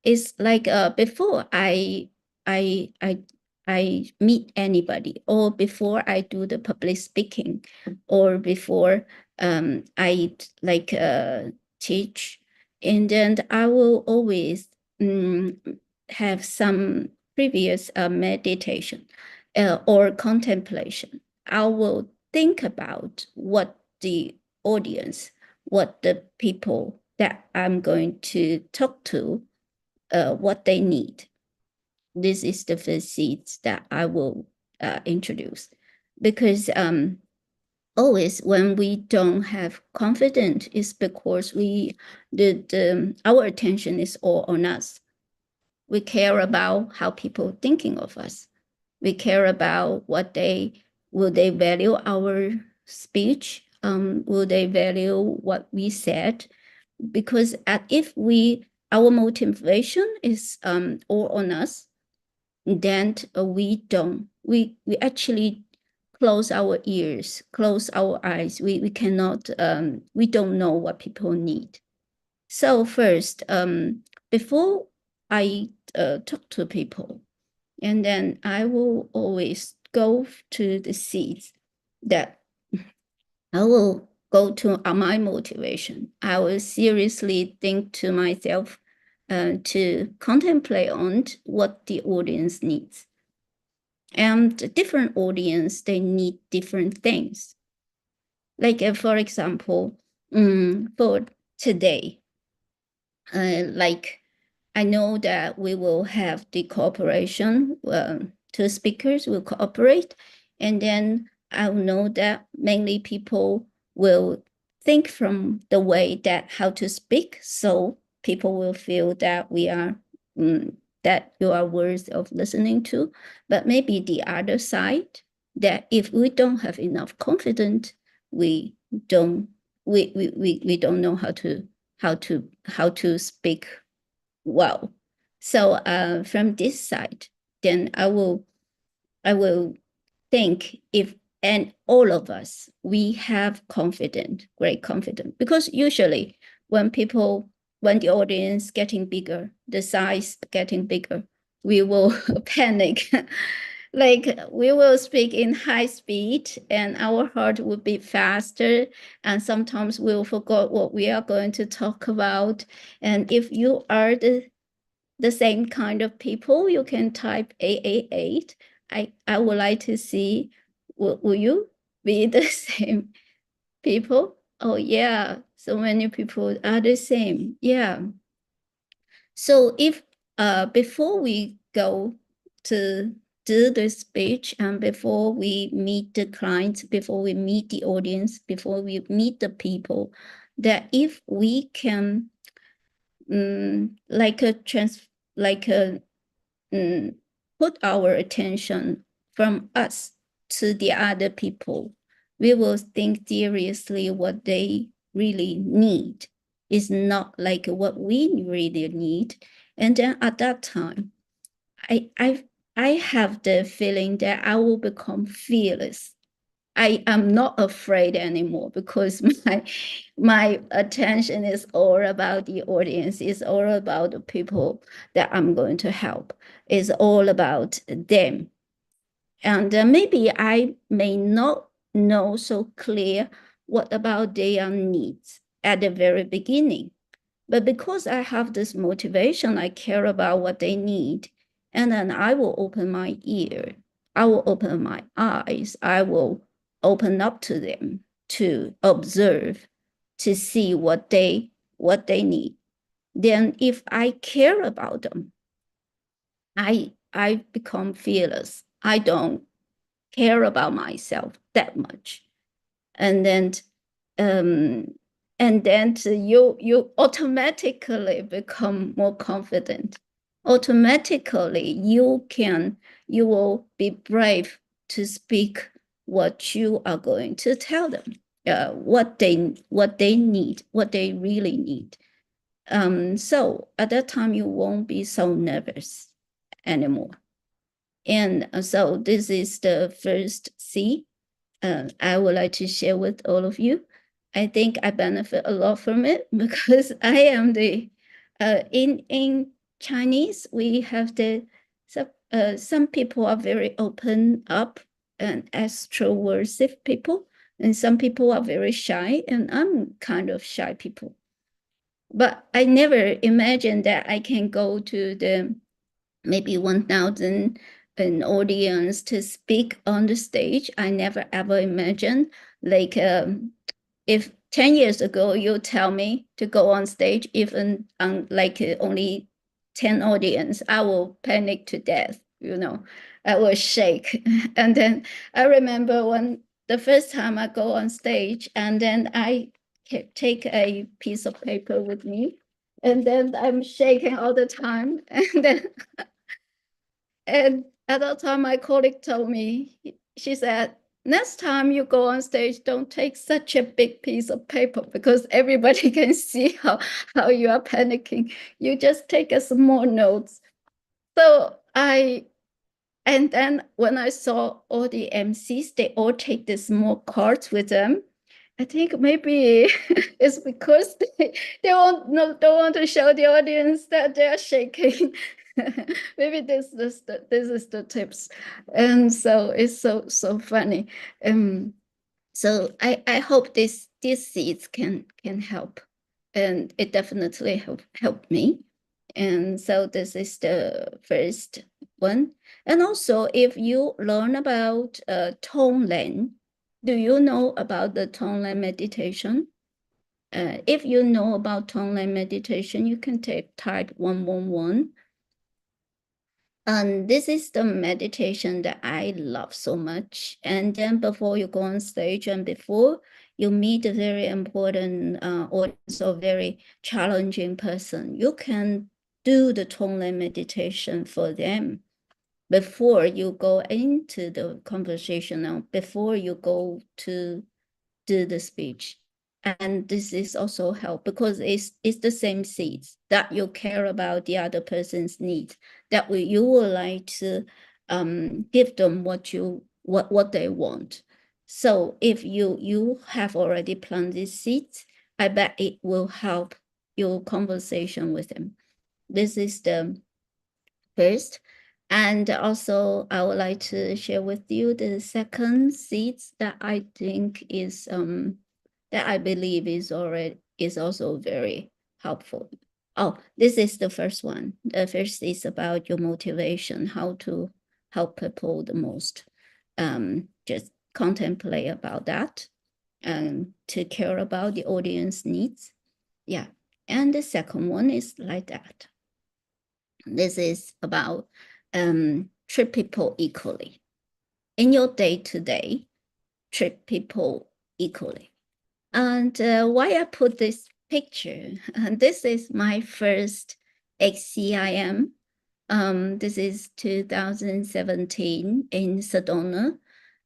S4: It's like before I meet anybody, or before I do the public speaking, or before I like teach, and then I will always have some previous meditation or contemplation. I will think about what the audience, what the people that I'm going to talk to, what they need. This is the first seeds that I will introduce, because always when we don't have confidence, it's because our attention is all on us. We care about how people thinking of us. We care about will they value our speech? Will they value what we said? Because if our motivation is all on us, then we actually close our ears, close our eyes. We cannot, we don't know what people need. So first, before I talk to people, and then I will always go to the seeds that I will go to my motivation. I will seriously think to myself to contemplate on what the audience needs. And different audience, they need different things. Like for example, for today, like I know that we will have the cooperation, 2 speakers will cooperate, and then I know that mainly people will think from the way that how to speak, so people will feel that we are that you are worth of listening to. But maybe the other side, that if we don't have enough confidence, we don't know how to speak well. So from this side, then I will think if, and all of us, we have confidence, great confidence, because usually when the audience getting bigger, the size getting bigger, we will panic. Like we will speak in high speed and our heart will beat faster, and sometimes we'll forget what we are going to talk about. And if you are the same kind of people, you can type 888. I would like to see, will you be the same people? Oh yeah, so many people are the same. Yeah. So if before we go to do the speech, and before we meet the clients, before we meet the audience, before we meet the people, that if we can put our attention from us to the other people. We will think seriously what they really need. It's not like what we really need. And then at that time, I have the feeling that I will become fearless. I am not afraid anymore because my attention is all about the audience. It's all about the people that I'm going to help. It's all about them. And maybe I may not know so clear what about their needs at the very beginning. But because I have this motivation, I care about what they need. And then I will open my ear. I will open my eyes. I will open up to them to observe, to see what they need. Then if I care about them, I become fearless. I don't care about myself that much. And then you automatically become more confident. Automatically you will be brave to speak what you are going to tell them, what they need, what they really need. So at that time you won't be so nervous anymore. And so this is the first C I would like to share with all of you. I think I benefit a lot from it because I am the in Chinese we have the some people are very open up and extroversive people, and some people are very shy, and I'm kind of shy people. But I never imagined that I can go to the maybe 1,000 an audience to speak on the stage. I never ever imagined, like if 10 years ago you tell me to go on stage, even on like only 10 audience, I will panic to death, you know, I will shake. And then I remember when the first time I go on stage, and then I take a piece of paper with me, and then I'm shaking all the time. And then and at that time, my colleague told me, she said, next time you go on stage, don't take such a big piece of paper because everybody can see how you are panicking. You just take a small notes. So and then when I saw all the MCs, they all take the small cards with them. I think maybe it's because they don't want to show the audience that they're shaking. Maybe this is the tips, and so it's so funny. So I hope these seeds can help, and it definitely helped me. And so this is the first one. And also, if you learn about Tonglen, do you know about the Tonglen meditation? If you know about Tonglen meditation, you can type 111. And this is the meditation that I love so much. And then before you go on stage and before you meet a very important audience or very challenging person, you can do the Tonglen meditation for them before you go into the conversation, or before you go to do the speech. And this is also help because it's the same seeds that you care about the other person's needs, that you would like to give them what they want. So if you have already planted seeds, I bet it will help your conversation with them. This is the first. And also I would like to share with you the second seeds that I think is that I believe is also very helpful. Oh, this is the first one. The first is about your motivation, how to help people the most. Just contemplate about that and to care about the audience needs. Yeah. And the second one is like that. This is about treat people equally. In your day-to-day, treat people equally. And why I put this picture, this is my first XCIM. This is 2017 in Sedona.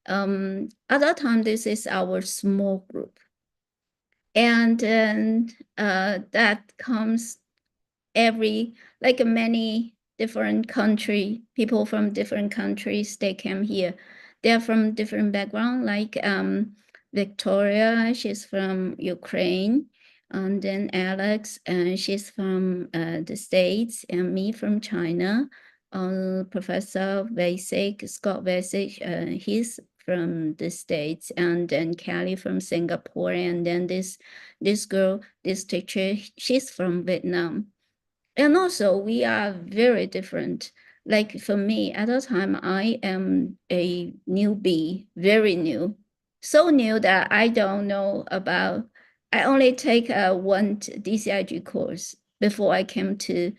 S4: At that time, this is our small group. And then that comes like many different people from different countries, they came here. They're from different background, like Victoria, she's from Ukraine. And then Alex, she's from the States, and me from China. Professor Vasek, Scott Vasek, he's from the States, and then Kelly from Singapore, and then this girl, this teacher, she's from Vietnam. And also we are very different. Like for me, at that time, I am a newbie, very new, so new that I don't know about, I only take one DCIG course before I came to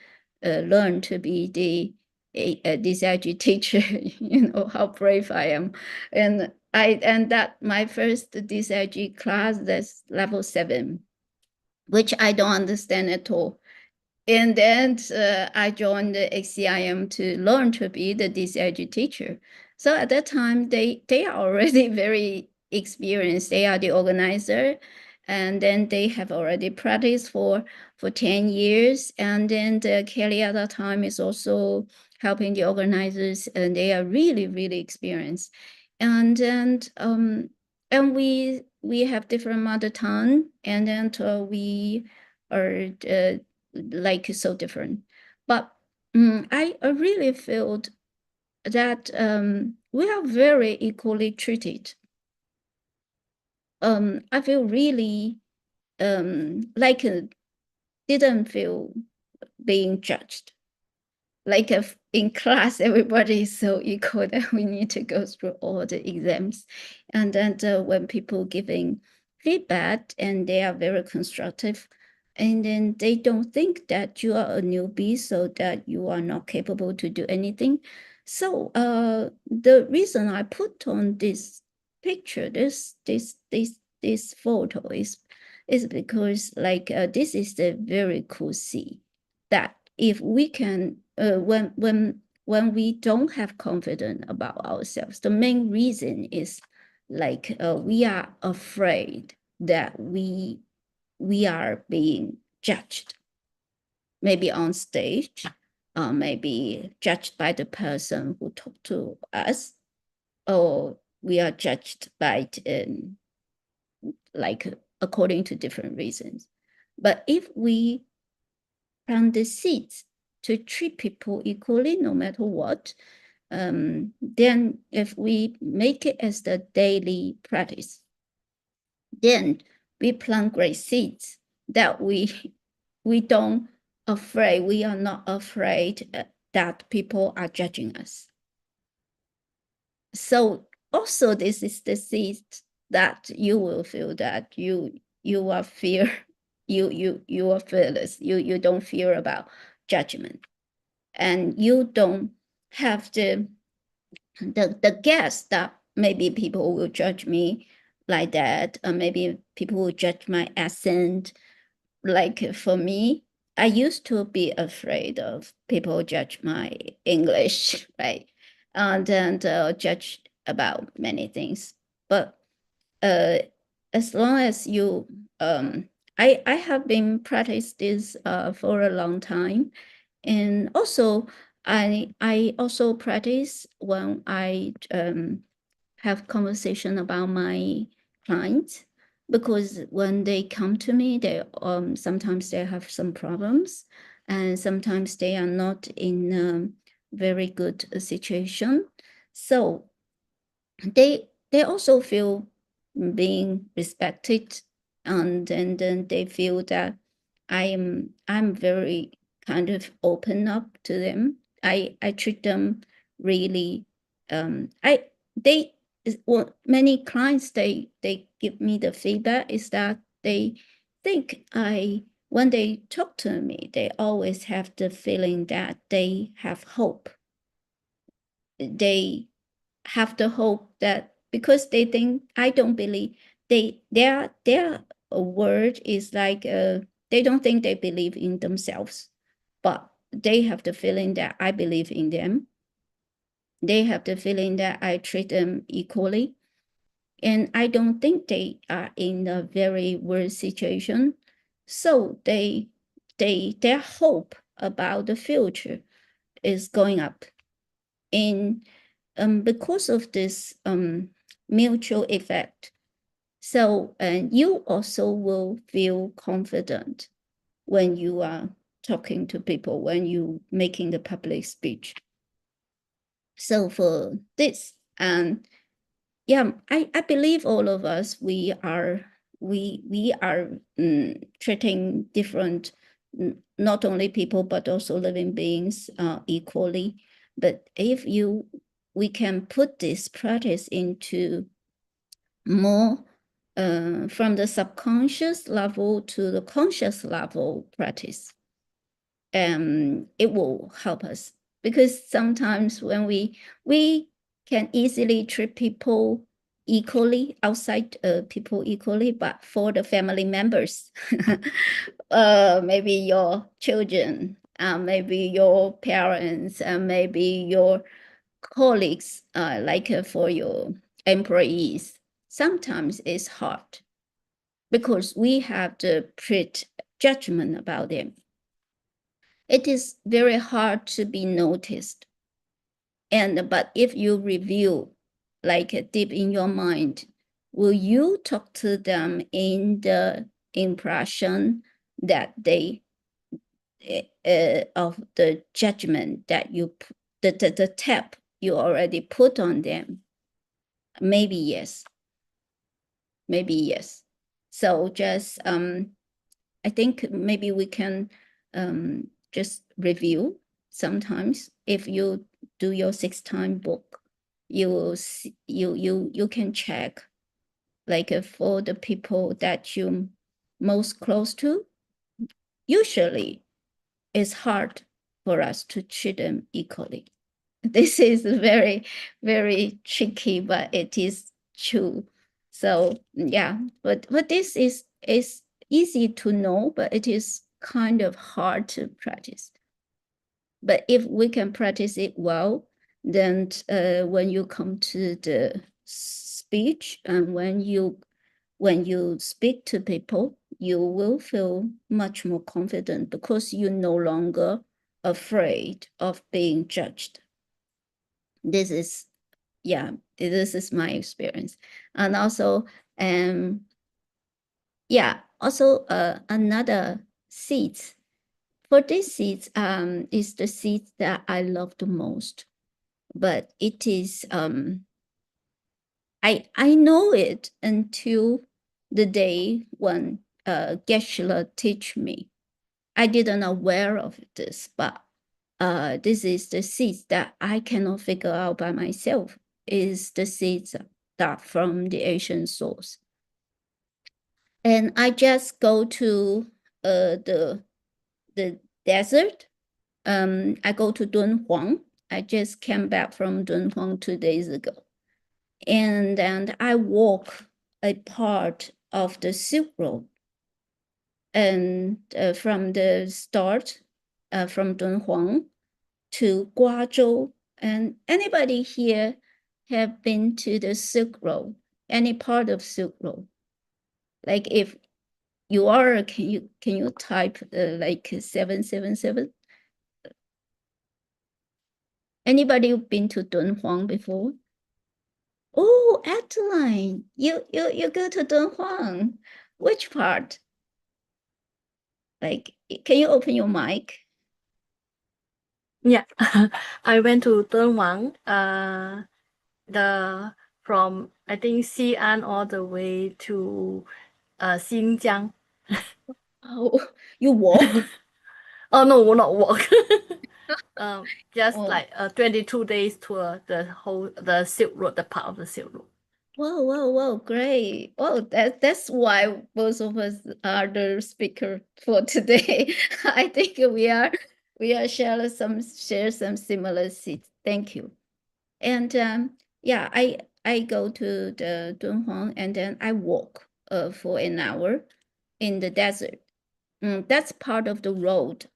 S4: learn to be a DCIG teacher. You know how brave I am. And that my first DCIG class, that's level 7, which I don't understand at all. And then I joined the XCIM to learn to be the DCIG teacher. So at that time, they are already very experienced. They are the organizer, and then they have already practiced for 10 years. And then Kelly at that time is also helping the organizers, and they are really, really experienced. And then we have different mother tongue, and then we are like so different. But I really felt that we are very equally treated. I feel really like didn't feel being judged. Like in class, everybody is so equal that we need to go through all the exams. And then when people giving feedback, and they are very constructive, and then they don't think that you are a newbie, so that you are not capable to do anything. So the reason I put on this picture, this photo is because like this is the very cool see that if we can when we don't have confidence about ourselves, the main reason is like we are afraid that we are being judged, maybe on stage, maybe judged by the person who talked to us, or we are judged by like according to different reasons. But if we plant the seeds to treat people equally, no matter what, then if we make it as the daily practice, then we plant great seeds that we don't afraid, we are not afraid that people are judging us. So also this is the seed that you will feel that you are fear, you are fearless, you don't fear about judgment, and you don't have the guess that maybe people will judge me like that, or maybe people will judge my accent. Like for me, I used to be afraid of people judge my English, right? And then judge about many things. But as long as you, I have been practicing this for a long time. And also, I also practice when I have conversation about my clients, because when they come to me, they sometimes they have some problems, and sometimes they are not in a very good situation. So they also feel being respected, and then they feel that I'm very kind of open up to them. I treat them really many clients, they give me the feedback is that they think when they talk to me, they always have the feeling that they have hope. They have the hope that because they think I don't believe, their word is like they don't think they believe in themselves, but they have the feeling that I believe in them. they have the feeling that I treat them equally. And I don't think they are in a very worse situation. So their hope about the future is going up. And because of this mutual effect, so you also will feel confident when you are talking to people, when you making the public speech. So for this, yeah, I believe all of us, we are treating different, not only people, but also living beings equally. But if we can put this practice into more from the subconscious level to the conscious level practice, it will help us. Because sometimes when we can easily treat people equally, outside people equally, but for the family members, maybe your children, maybe your parents, and maybe your colleagues, like for your employees, sometimes it's hard because we have the judgment about them. It is very hard to be noticed. But if you review, like deep in your mind, will you talk to them in the impression that they of the judgment that you the tap you already put on them? Maybe yes. Maybe yes. So just I think maybe we can just review sometimes. If you do your 6-time book, you will see, you can check, like for the people that you most close to, usually it's hard for us to treat them equally. This is very, very tricky, but it is true. So yeah, but this is easy to know, but it is kind of hard to practice. But if we can practice it well, then when you come to the speech and when you speak to people, you will feel much more confident because you're no longer afraid of being judged. This is, yeah, this is my experience. And also, yeah, also another seeds. For this seeds, is the seeds that I love the most. But it is, I know it until the day when Geshe-la teach me. I didn't aware of this, but this is the seeds that I cannot figure out by myself. Is the seeds that from the Asian source. And I just go to the desert. I go to Dunhuang. I just came back from Dunhuang 2 days ago. And then I walk a part of the Silk Road. And from the start, from Dunhuang to Guazhou. And anybody here have been to the Silk Road, any part of Silk Road? Like if you are, can you type like 777? Anybody been to Dunhuang before? Oh, Adeline, you go to Dunhuang. Which part? Like, can you open your mic?
S3: Yeah, I went to Dunhuang, from I think Xi'an all the way to Xinjiang.
S4: Oh, you walk?
S3: Oh no, not walk. Just
S4: Oh.
S3: like a 22 days tour, the Silk Road, the part of the Silk Road.
S4: Whoa, great. Oh, that's why both of us are the speaker for today. I think we are share some similar seats. Thank you. And yeah, I go to the Dunhuang and then I walk for an hour in the desert. That's part of the road.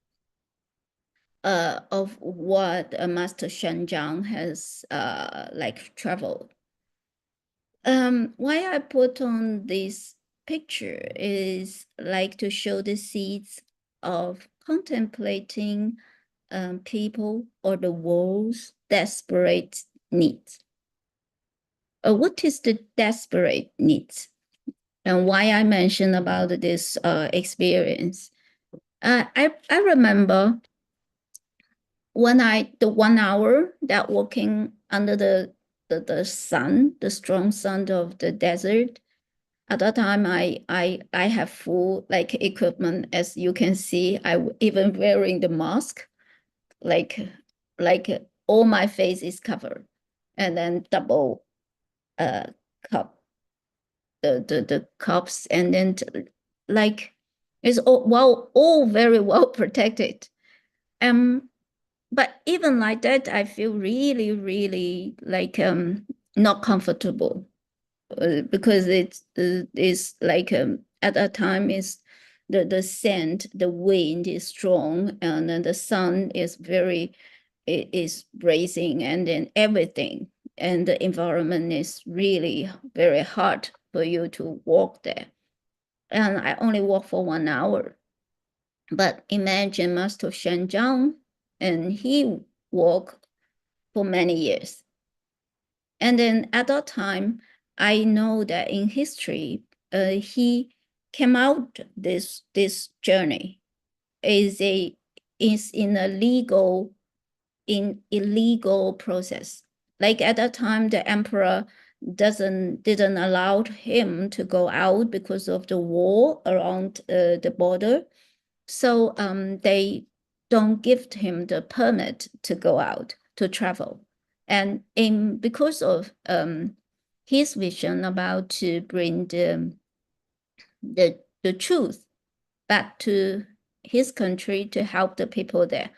S4: of what Master Shen Zhang has like traveled. Why I put on this picture is like to show the seeds of contemplating people or the world's desperate needs. What is the desperate needs? And why I mentioned about this experience? I remember when the 1 hour that walking under the sun, the strong sun of the desert. At that time, I have full like equipment, as you can see. Even wearing the mask, like all my face is covered, and then double cup, the cups, and then like it's all very well protected. But even like that, I feel really, really like not comfortable because it's like at that time is the sand, the wind is strong, and then the sun is is bracing, and then everything, and the environment is really very hard for you to walk there. And I only walk for 1 hour. But imagine Master Shen Zhang, and he walked for many years. And then at that time, I know that in history, he came out this journey is in a illegal process. Like at that time, the emperor didn't allow him to go out because of the war around the border. So they don't give him the permit to go out to travel. And because of his vision about to bring the truth back to his country to help the people there.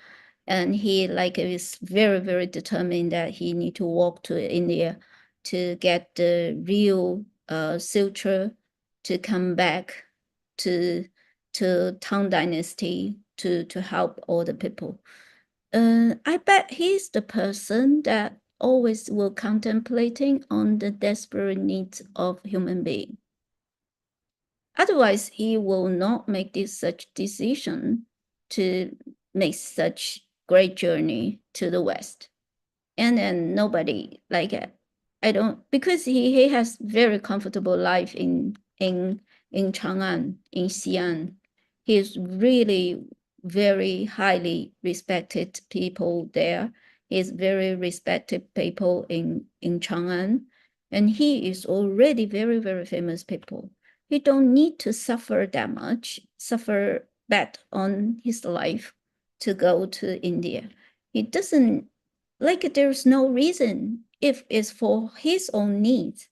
S4: And he like is very, very determined that he need to walk to India to get the real sutra to come back to Tang Dynasty to help all the people. I bet he's the person that always will contemplating on the desperate needs of human being. Otherwise, he will not make such decision to make such great journey to the West. And then nobody like I don't, because he has very comfortable life in Chang'an, in Xi'an. He's really very highly respected people there. He's very respected people in Chang'an. And he is already very, very famous people. He don't need to suffer that much, suffer bad on his life to go to India. He doesn't, like there's no reason. If it's for his own needs,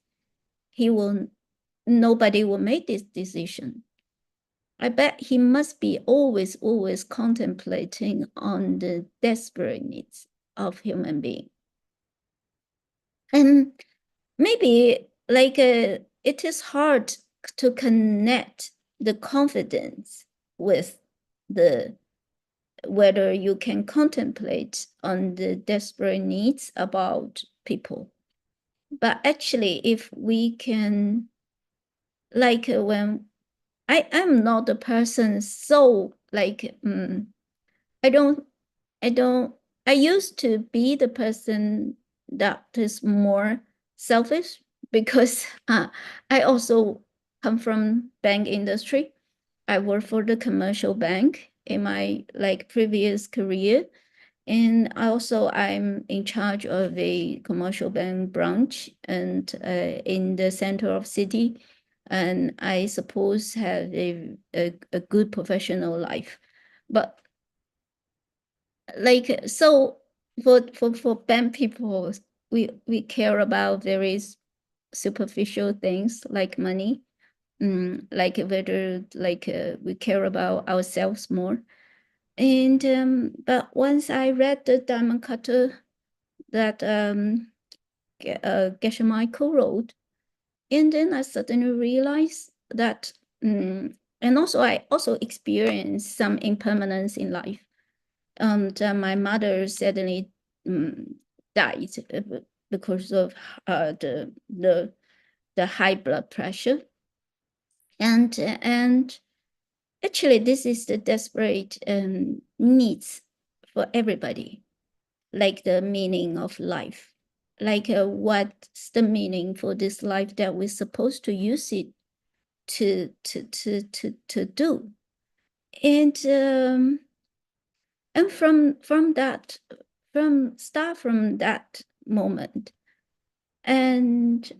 S4: nobody will make this decision. I bet he must be always contemplating on the desperate needs of human being. And maybe like it is hard to connect the confidence with whether you can contemplate on the desperate needs about people. But actually, if we can, like when I am not a person so like I used to be the person that is more selfish because I also come from bank industry. I work for the commercial bank in my like previous career. And also I'm in charge of a commercial bank branch and in the center of city. And I suppose have a good professional life. But like, so for bank people, we care about very superficial things like money. Like whether like we care about ourselves more. And but once I read the Diamond Cutter that Geshe Michael wrote, and then I suddenly realized that, and also I also experienced some impermanence in life. that my mother suddenly died because of the high blood pressure. And actually, this is the desperate needs for everybody, like the meaning of life, like what's the meaning for this life that we're supposed to use it to do. And from that moment, and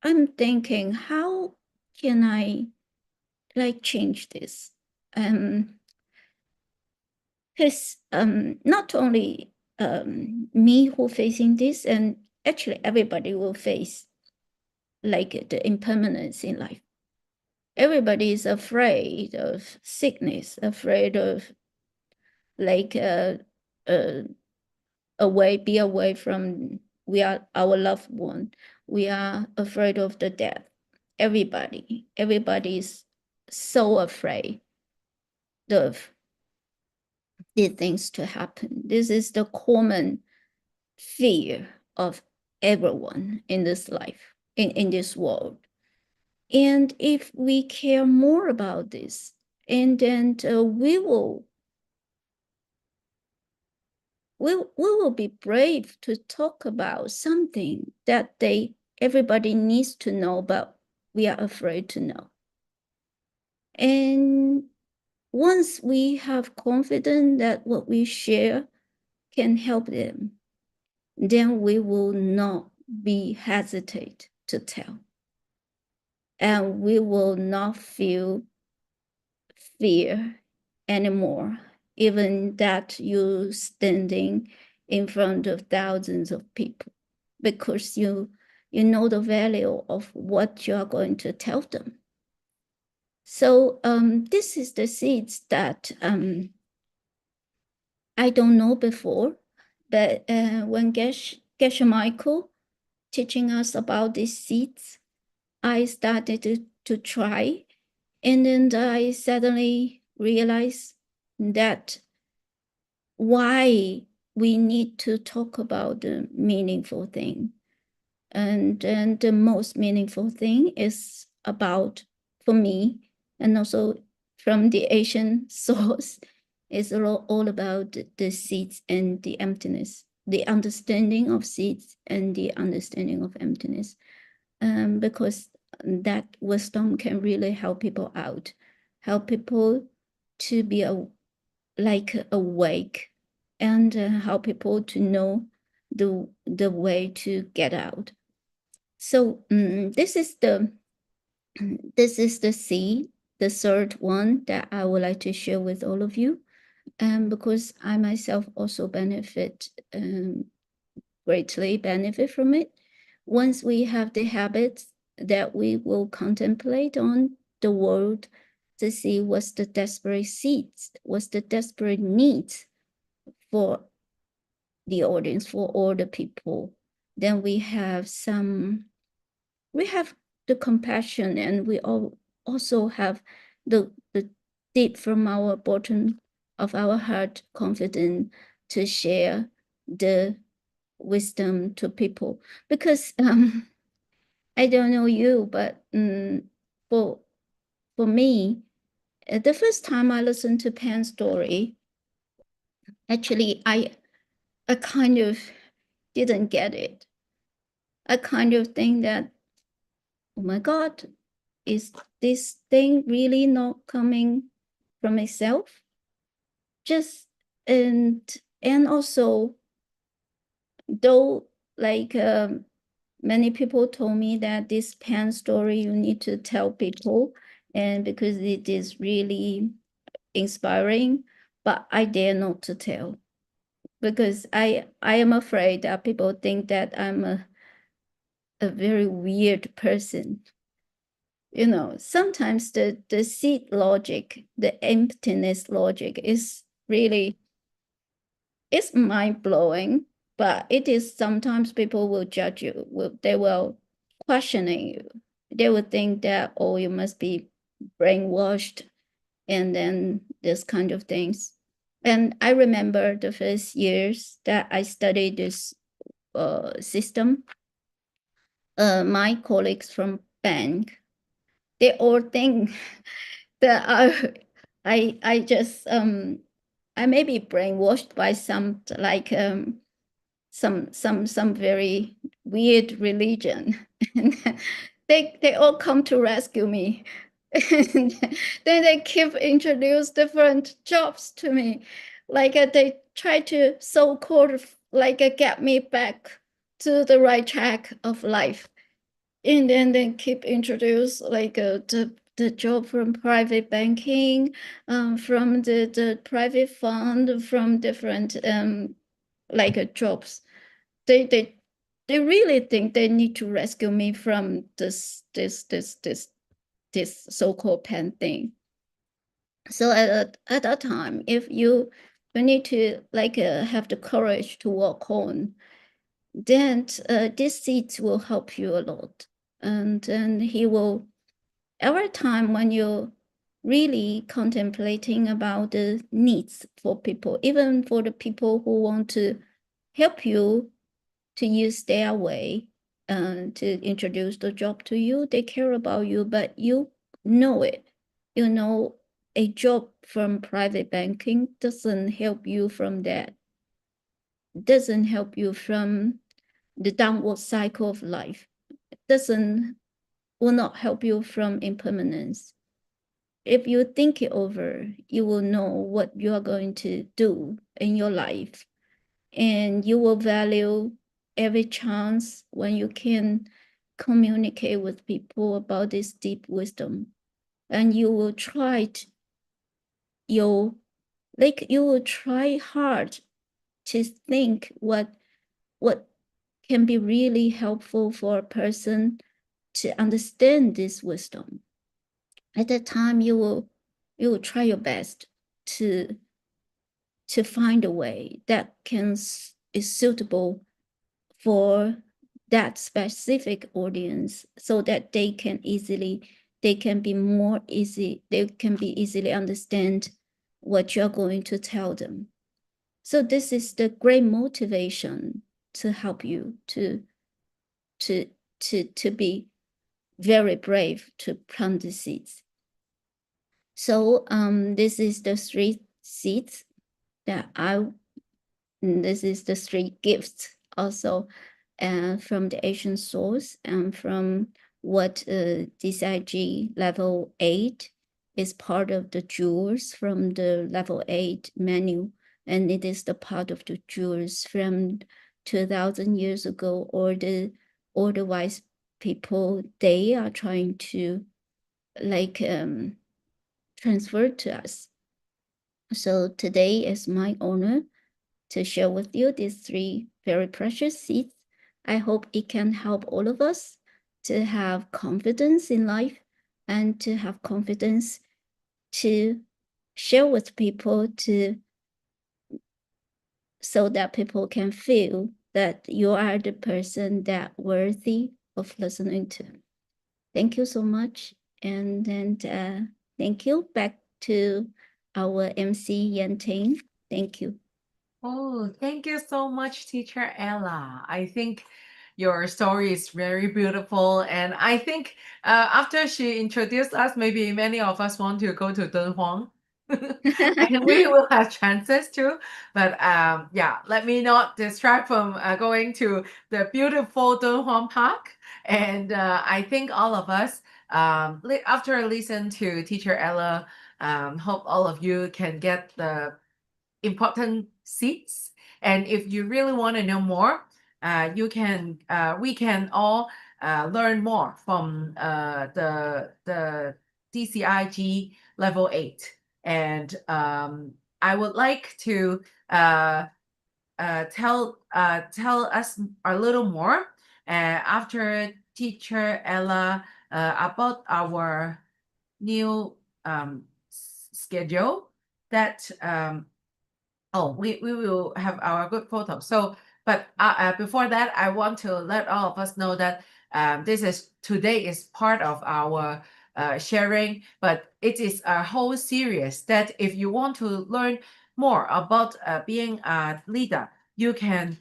S4: I'm thinking, how can I like change this? Because not only me who facing this, and actually everybody will face like the impermanence in life. Everybody is afraid of sickness, afraid of like be away from our loved one. We are afraid of the death. Everybody is so afraid of these things to happen. This is the common fear of everyone in this life, in this world. And if we care more about this, and then we will be brave to talk about something that everybody needs to know, but we are afraid to know. And once we have confidence that what we share can help them, then we will not be hesitate to tell. And we will not feel fear anymore, even that you standing in front of thousands of people, because you know the value of what you are going to tell them. So this is the seeds that I don't know before, but when Geshe Michael teaching us about these seeds, I started to try, and then I suddenly realized that why we need to talk about the meaningful thing. And the most meaningful thing is about, for me, and also from the Asian source, is all about the seeds and the emptiness, the understanding of seeds and the understanding of emptiness. Because that wisdom can really help people out, help people to be awake, and help people to know the way to get out. So this is the seed, the third one that I would like to share with all of you, because I myself also greatly benefit from it. Once we have the habits that we will contemplate on the world to see what's the desperate seeds, what's the desperate needs for the audience, for all the people, then we have the compassion, and we also have the deep from our bottom of our heart confidence to share the wisdom to people. Because I don't know you, but for me, the first time I listened to Pan's story, actually I kind of didn't get it. I kind of think that, oh my God, is this thing really not coming from myself? Just and also, though, like many people told me that this Pan story you need to tell people, and because it is really inspiring, but I dare not to tell, because I am afraid that people think that I'm a very weird person. You know, sometimes the seed logic, the emptiness logic is really, it's mind-blowing, but it is sometimes people will judge you, they will questioning you. They will think that, oh, you must be brainwashed, and then this kind of things. And I remember the first years that I studied this system. My colleagues from bank, they all think that I just I may be brainwashed by some like some very weird religion. And they all come to rescue me. And then they keep introduce different jobs to me. Like they try to so-called like get me back to the right track of life. And then they keep introduce like the job from private banking, from the private fund, from different like jobs. They really think they need to rescue me from this so-called pen thing. So at that time, if you need to like have the courage to walk on, then this seeds will help you a lot. And then he will, every time when you're really contemplating about the needs for people, even for the people who want to help you to use their way to introduce the job to you, they care about you, but you know it. You know, a job from private banking doesn't help you from that. Doesn't help you from the downward cycle of life. Will not help you from impermanence. If you think it over, you will know what you are going to do in your life, and you will value every chance when you can communicate with people about this deep wisdom, and you will you will try hard to think what can be really helpful for a person to understand this wisdom. At that time, you will try your best to find a way that is suitable for that specific audience, so that they can be easily understand what you're going to tell them. So this is the great motivation to help you to be very brave to plant the seeds. So this is the 3 seeds that this is the 3 gifts also from the Asian source, and from what DCIG level 8 is part of the jewels from the level 8 menu, and it is the part of the jewels from 2000 years ago, or the wise people, they are trying to like transfer to us. So today is my honor to share with you these 3 very precious seeds. I hope it can help all of us to have confidence in life, and to have confidence to share with people, so that people can feel that you are the person that worthy of listening to. Thank you so much. And then thank you. Back to our MC Yan Ting. Thank you.
S2: Oh, thank you so much, Teacher Ella. I think your story is very beautiful. And I think after she introduced us, maybe many of us want to go to Dunhuang. And we will have chances too. But yeah, let me not distract from going to the beautiful Dunhuang Park. And I think all of us, after listening to Teacher Ella, hope all of you can get the important seats. And if you really want to know more, we can all learn more from the DCIG level 8. And I would like to tell us a little more after Teacher Ella about our new schedule that we will have our good photo. So, but before that, I want to let all of us know that today is part of our sharing, but it is a whole series that if you want to learn more about being a leader, you can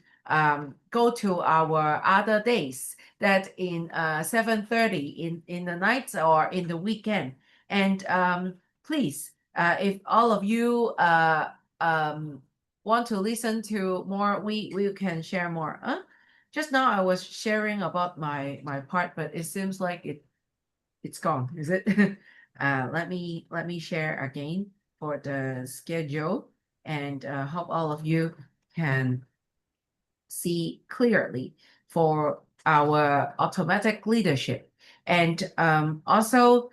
S2: go to our other days that in 7:30 in the night or in the weekend. And please, if all of you want to listen to more, we can share more. Just now I was sharing about my part, but it seems like it's gone. Is it? Let me share again for the schedule, and hope all of you can see clearly for our automatic leadership. And also,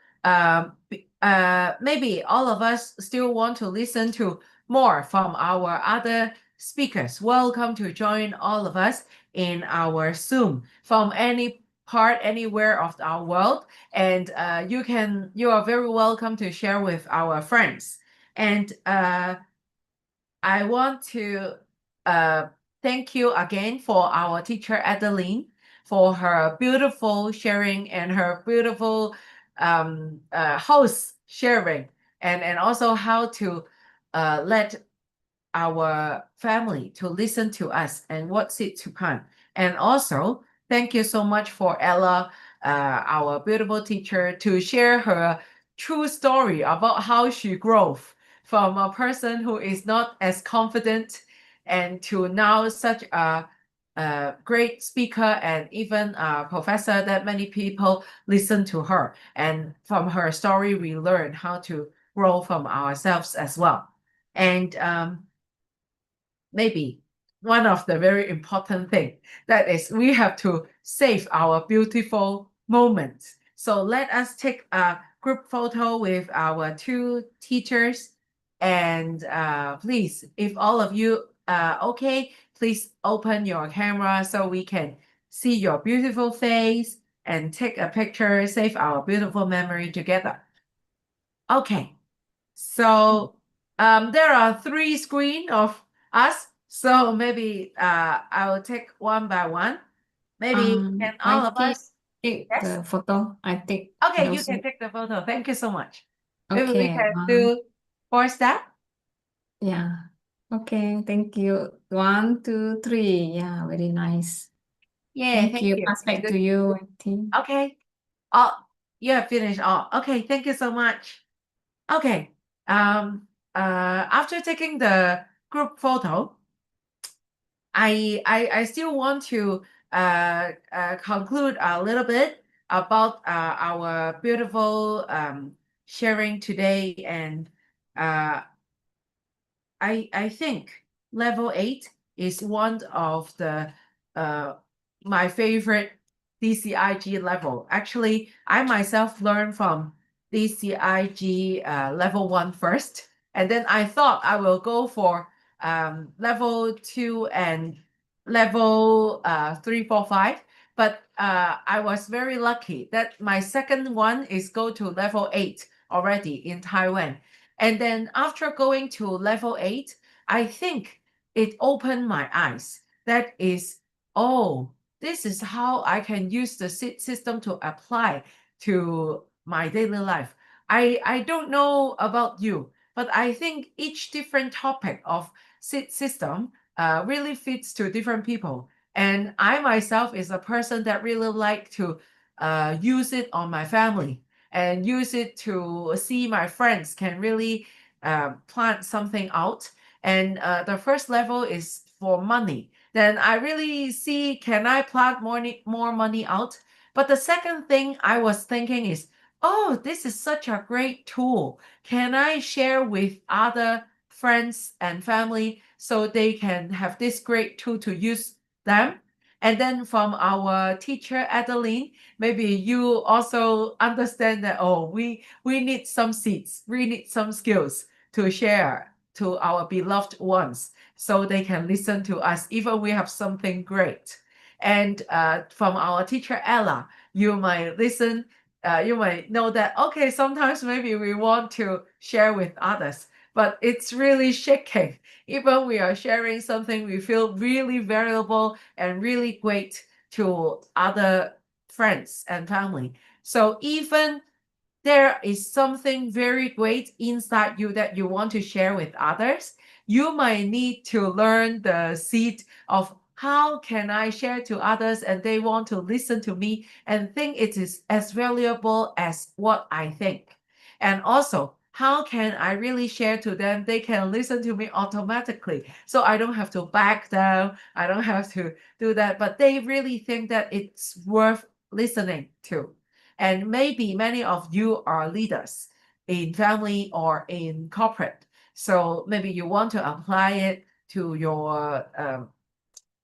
S2: maybe all of us still want to listen to more from our other speakers. Welcome to join all of us in our Zoom from any part, anywhere of our world. And you are very welcome to share with our friends. And I want to thank you again for our teacher Adeline for her beautiful sharing and her beautiful host sharing, and also how to let our family to listen to us and what's it to come. And also thank you so much for Ella, our beautiful teacher, to share her true story about how she grew from a person who is not as confident and to now such a great speaker and even a professor that many people listen to her. And from her story, we learn how to grow from ourselves as well. And maybe one of the very important thing that is we have to save our beautiful moments. So let us take a group photo with our two teachers. And please, if all of you okay, please open your camera so we can see your beautiful face and take a picture, save our beautiful memory together. Okay, so there are 3 screens of us, so maybe I will take one by one. Maybe can all of us
S6: take
S2: yes?
S6: the photo. I take
S2: Okay, you
S6: those.
S2: can take the photo. Thank you so much. Maybe we
S6: Okay.
S2: can do 4 step.
S6: Yeah. Okay. Thank you. 1, 2, 3. Yeah. Very nice.
S2: Yeah,
S6: Thank you. Pass back to you, Auntie.
S2: Okay. Oh, you have finished all. Okay, thank you so much. Okay. After taking the group photo, I still want to conclude a little bit about our beautiful sharing today. And I think level 8 is one of the my favorite DCIG level. Actually, I myself learned from DCIG level 1 first, and then I thought I will go for level 2 and level 3, 4, 5. But I was very lucky that my second one is go to level 8 already in Taiwan. And then after going to level 8, I think it opened my eyes. That is, oh, this is how I can use the system to apply to my daily life. I don't know about you, but I think each different topic of system really fits to different people. And I myself is a person that really like to use it on my family and use it to see my friends can really plant something out. And the first level is for money. Then I really see, can I plant more money out? But the second thing I was thinking is, oh, this is such a great tool. Can I share with other friends and family so they can have this great tool to use them? And then from our teacher, Adeline, maybe you also understand that, oh, we need some seeds, we need some skills to share to our beloved ones so they can listen to us, even we have something great. And from our teacher, Ella, you might listen, you might know that, okay, sometimes maybe we want to share with others, but it's really shaking. Even we are sharing something we feel really valuable and really great to other friends and family. So even there is something very great inside you that you want to share with others, you might need to learn the seed of how can I share to others and they want to listen to me and think it is as valuable as what I think. And also, how can I really share to them? They can listen to me automatically. So I don't have to back down. I don't have to do that. But they really think that it's worth listening to. And maybe many of you are leaders in family or in corporate. So maybe you want to apply it to your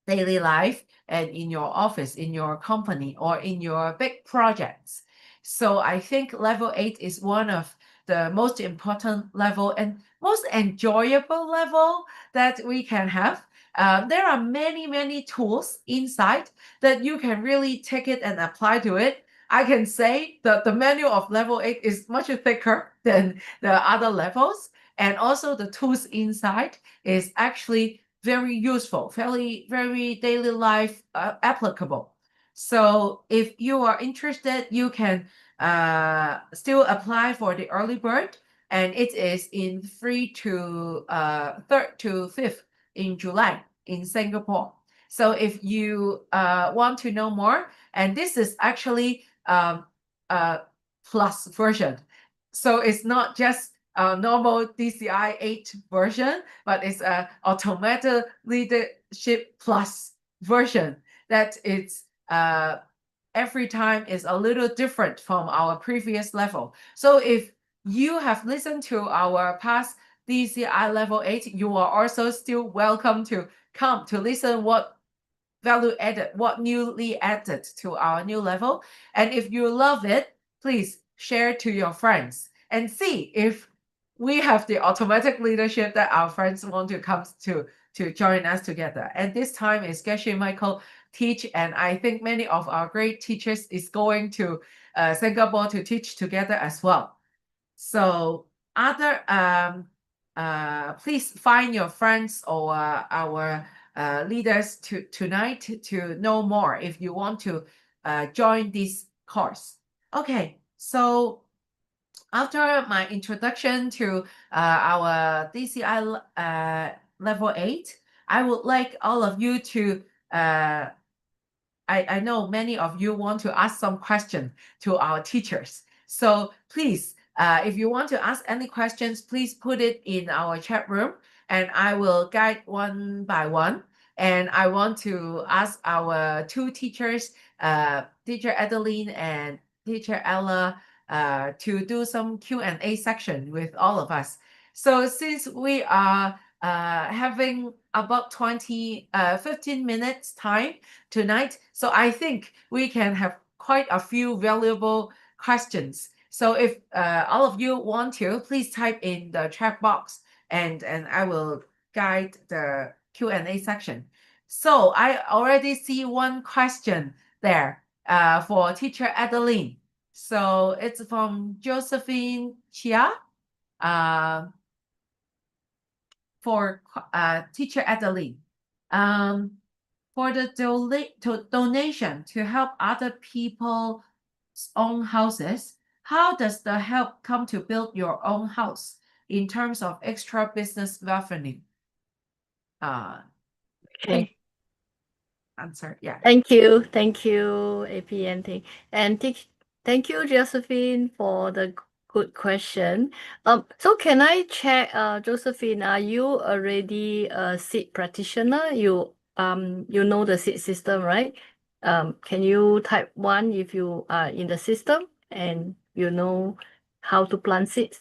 S2: daily life and in your office, in your company, or in your big projects. So I think level 8 is one of the most important level and most enjoyable level that we can have. There are many tools inside that you can really take it and apply to it. I can say that the manual of level 8 is much thicker than the other levels. And also the tools inside is actually very useful, very daily life applicable. So if you are interested, you can still apply for the early bird, and it is in 3rd to 5th in July in Singapore. So if you want to know more, and this is actually plus version. So it's not just a normal DCI 8 version, but it's a automated leadership plus version that it's every time is a little different from our previous level. So if you have listened to our past DCI level 8, you are also still welcome to come to listen what value added, what newly added to our new level. And if you love it, please share to your friends and see if we have the automatic leadership that our friends want to come to join us together. And this time is Geshe Michael teach, and I think many of our great teachers is going to Singapore to teach together as well. So other please find your friends or our leaders tonight to know more if you want to join this course. Okay, so after my introduction to our DCI level 8, I would like all of you to I know many of you want to ask some questions to our teachers. So please, if you want to ask any questions, please put it in our chat room and I will guide one by one. And I want to ask our 2 teachers, Teacher Adeline and Teacher Ella, to do some Q&A section with all of us. So since we are having about 15 minutes time tonight, so I think we can have quite a few valuable questions. So if all of you want to, please type in the chat box and I will guide the Q&A section. So I already see one question there for Teacher Adeline. So it's from Josephine Chia. For Teacher Adeline. For the donation to help other people's own houses, how does the help come to build your own house in terms of extra business revenue?
S3: Okay.
S2: Answer, yeah.
S3: Thank you, APNT. And thank you, Josephine, for the good question. So can I check, Josephine, are you already a seed practitioner? You know the seed system, right? Can you type 1 if you are in the system and you know how to plant seeds?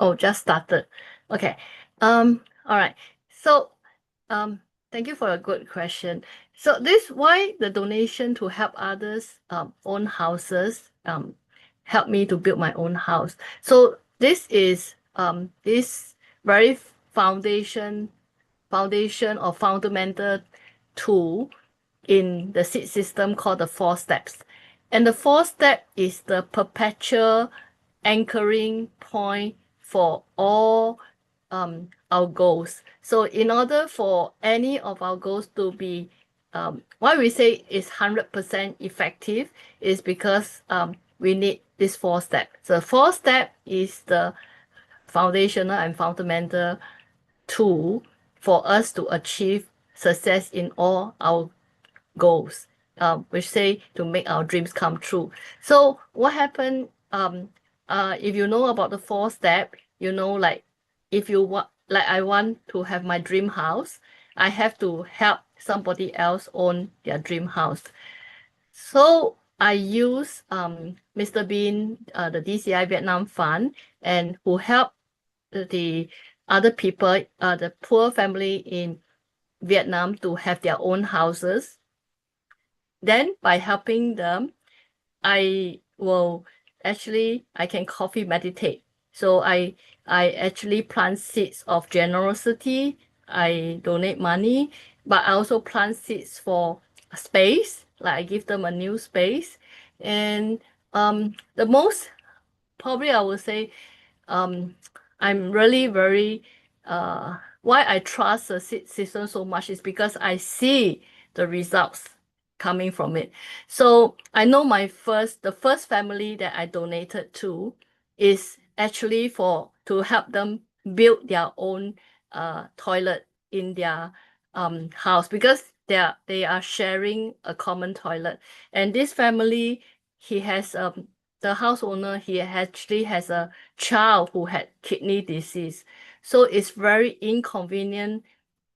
S3: Oh, just started. Okay. All right. So, thank you for a good question. So this why the donation to help others own houses help me to build my own house. So this is this very foundation or fundamental tool in the seed system called the 4 steps. And the 4th step is the perpetual anchoring point for all our goals. So in order for any of our goals to be why we say is 100% effective is because we need this 4 steps. The 4 step is the foundational and fundamental tool for us to achieve success in all our goals, which say to make our dreams come true. So what happened, if you know about the 4 step, you know, like if you want, like I want to have my dream house, I have to help somebody else own their dream house. So I use Mr. Bean, the DCI Vietnam Fund, and who help the other people, the poor family in Vietnam to have their own houses. Then by helping them, I can coffee meditate. So I actually plant seeds of generosity. I donate money, but I also plant seeds for space, like I give them a new space. And the most, probably I would say, I'm really very, why I trust the seed system so much is because I see the results coming from it. So I know the first family that I donated to is actually to help them build their own toilet in their house, because they are sharing a common toilet. And this family, he has the house owner, he actually has a child who had kidney disease. So it's very inconvenient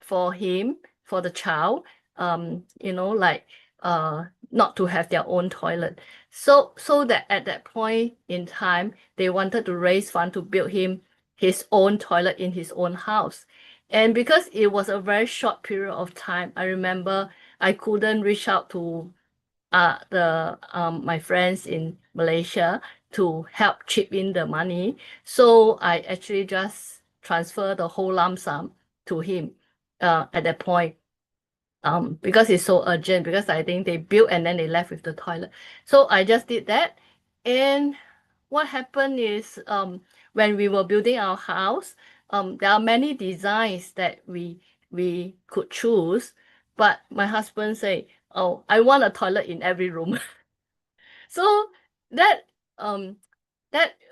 S3: for him, for the child, not to have their own toilet. So that at that point in time, they wanted to raise funds to build him his own toilet in his own house. And because it was a very short period of time, I remember I couldn't reach out to my friends in Malaysia to help chip in the money. So I actually just transfer the whole lump sum to him at that point. Because it's so urgent, because I think they built and then they left with the toilet. So I just did that. And what happened is, when we were building our house, there are many designs that we could choose, but my husband said, "Oh, I want a toilet in every room." So that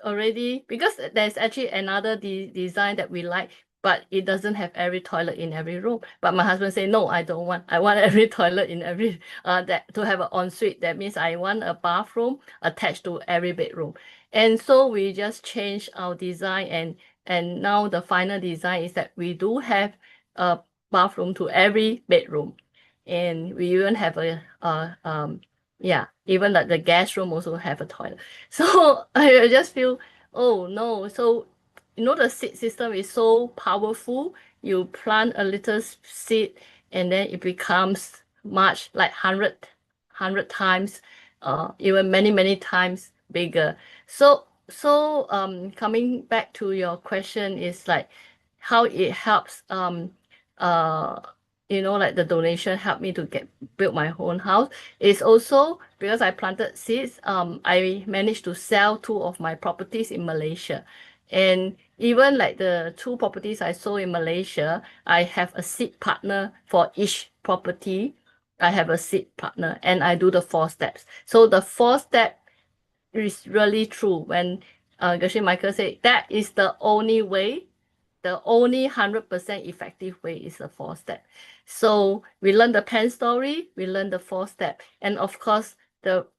S3: already, because there's actually another design that we like, but it doesn't have every toilet in every room. But my husband said, "No, I don't want. I want every toilet in every that to have an ensuite. That means I want a bathroom attached to every bedroom." And so we just changed our design, and now the final design is that we do have a bathroom to every bedroom, and we even have even like the guest room also have a toilet. So I just feel, oh no. So the seed system is so powerful. You plant a little seed and then it becomes much, like 100 times, even many times bigger. So coming back to your question is like how it helps, like the donation helped me to build my own house. It's also because I planted seeds. I managed to sell 2 of my properties in Malaysia, and even like the 2 properties I sold in Malaysia, I have a seed partner for each property. I have a seed partner, and I do the 4 steps. So the 4 step is really true when Geshe Michael said that is the only way. The only 100% effective way is the 4 step. So we learn the pen story, we learn the 4 step. And of course,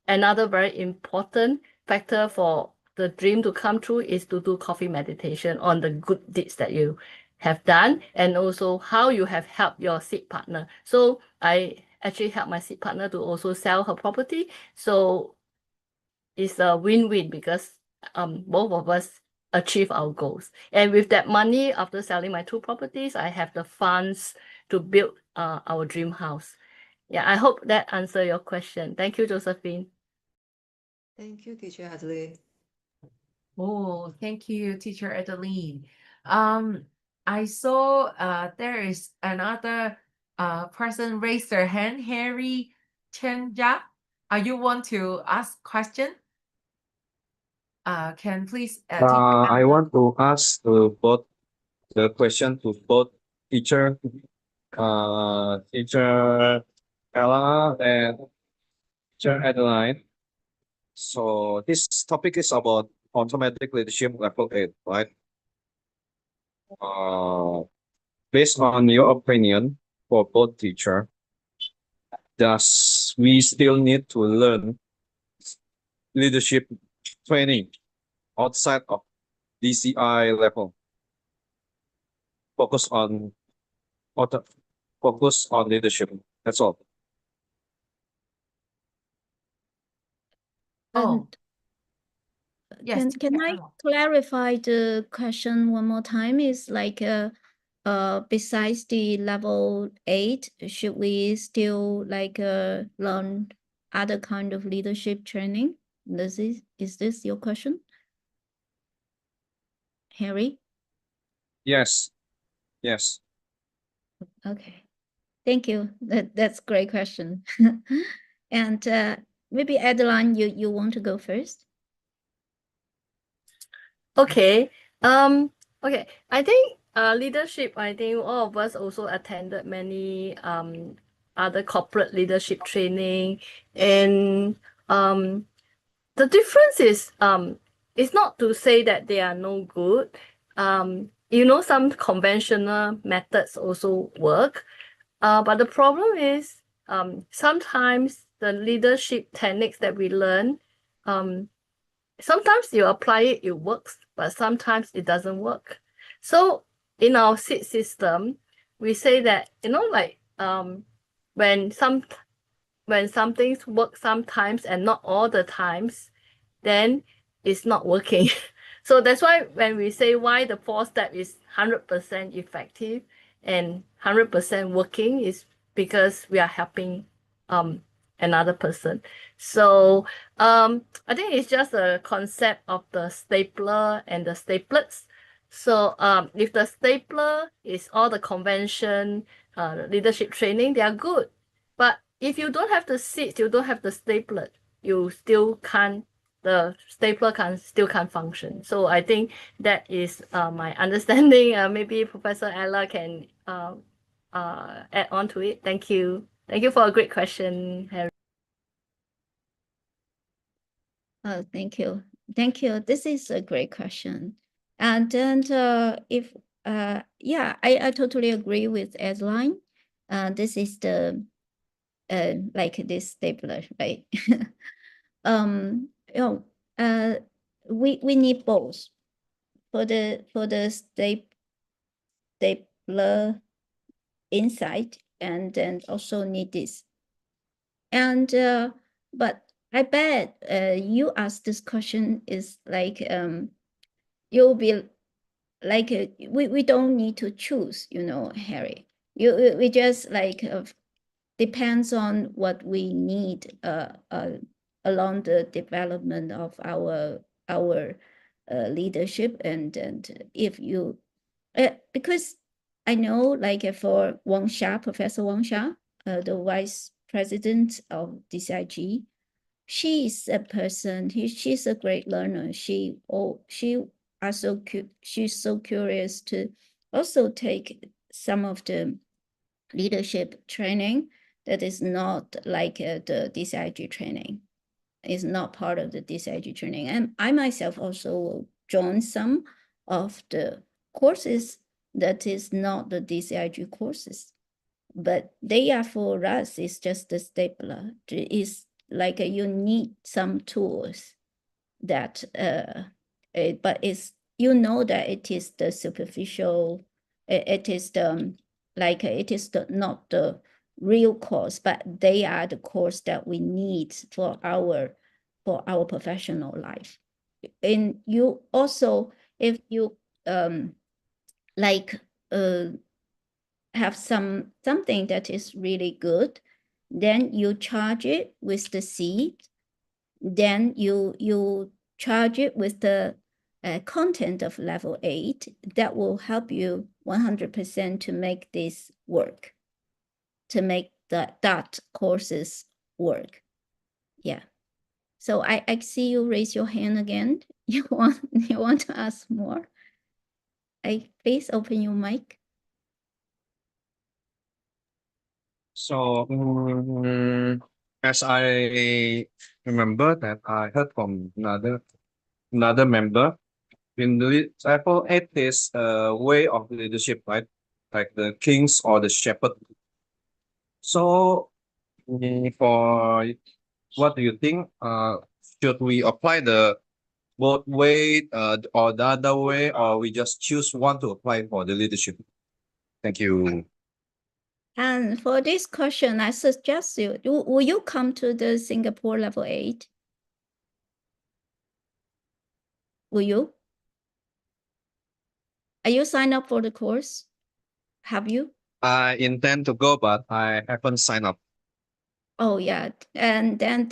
S3: another very important factor for the dream to come true is to do coffee meditation on the good deeds that you have done, and also how you have helped your seed partner. So I actually helped my seed partner to also sell her property. So it's a win-win, because both of us achieve our goals. And with that money, after selling my 2 properties, I have the funds to build our dream house. Yeah, I hope that answered your question. Thank you, Josephine.
S5: Thank you, Teacher Adelaide.
S2: Oh, thank you, Teacher Adeline. I saw there is another person raised their hand, Harry Chenja. You want to ask question? Can please
S7: I want to ask both the question to both teacher Ella and teacher Adeline. So this topic is about automatic leadership level 8, right? Based on your opinion for both teacher, does we still need to learn leadership training outside of DCI level? Focus on focus on leadership. That's all.
S2: Oh, yes.
S4: Can I
S2: Carol.
S4: clarify the question one more time? Is like besides the level 8, should we still like learn other kind of leadership training? Is this your question, Harry?
S7: Yes. Yes.
S4: Okay, thank you. That's a great question. And maybe Adeline, you want to go first?
S3: Okay. Okay. I think leadership, I think all of us also attended many other corporate leadership training, and the difference is it's not to say that they are no good. Some conventional methods also work. But the problem is sometimes the leadership techniques that we learn, sometimes you apply it, it works, but sometimes it doesn't work. So in our SEED system, we say that, when some things work sometimes and not all the times, then it's not working. So that's why when we say why the 4-step is 100% effective and 100% working is because we are helping another person. So I think it's just a concept of the stapler and the staplets. So if the stapler is all the convention, leadership training, they are good. But if you don't have the seats, you don't have the stapler, you still can't, the stapler still can't function. So I think that is my understanding. Maybe Professor Ella can add on to it. Thank you. Thank you for a great question, Harry.
S4: Oh, thank you. Thank you. This is a great question. And then if yeah, I totally agree with Adeline. This is the like this stapler, right? We need both for the stapler inside, and then also need this. And but I bet you ask this question is like you'll be like we don't need to choose, Harry. We just like depends on what we need along the development of our leadership, and if you because I know like for Wang Xia, Professor Wang Xia, the vice president of DCIG, she's a person. She's a great learner. She's so curious to also take some of the leadership training that is not like the DCIG training. Is not part of the DCIG training. And I myself also will join some of the courses that is not the DCIG courses, but they are for us, it's just the stapler. It's like you need some tools that, but it's, that it is the superficial, it is the, like, it is not the real course, but they are the course that we need for our professional life. And you also, if you like have something that is really good, then you charge it with the seed, then you charge it with the content of level 8 that will help you 100% to make this work, to make that courses work. Yeah. So I see you raise your hand again. You want to ask more? Please open your mic.
S7: So as I remember that I heard from another member in the level 8 is a way of leadership, right? Like the kings or the shepherd. So for what do you think? Should we apply the both way or the other way, or we just choose one to apply for the leadership? Thank you.
S4: And for this question, I suggest will you come to the Singapore level 8? Will you? Are you signed up for the course? Have you?
S7: I intend to go, but I haven't signed up.
S4: Oh yeah, and then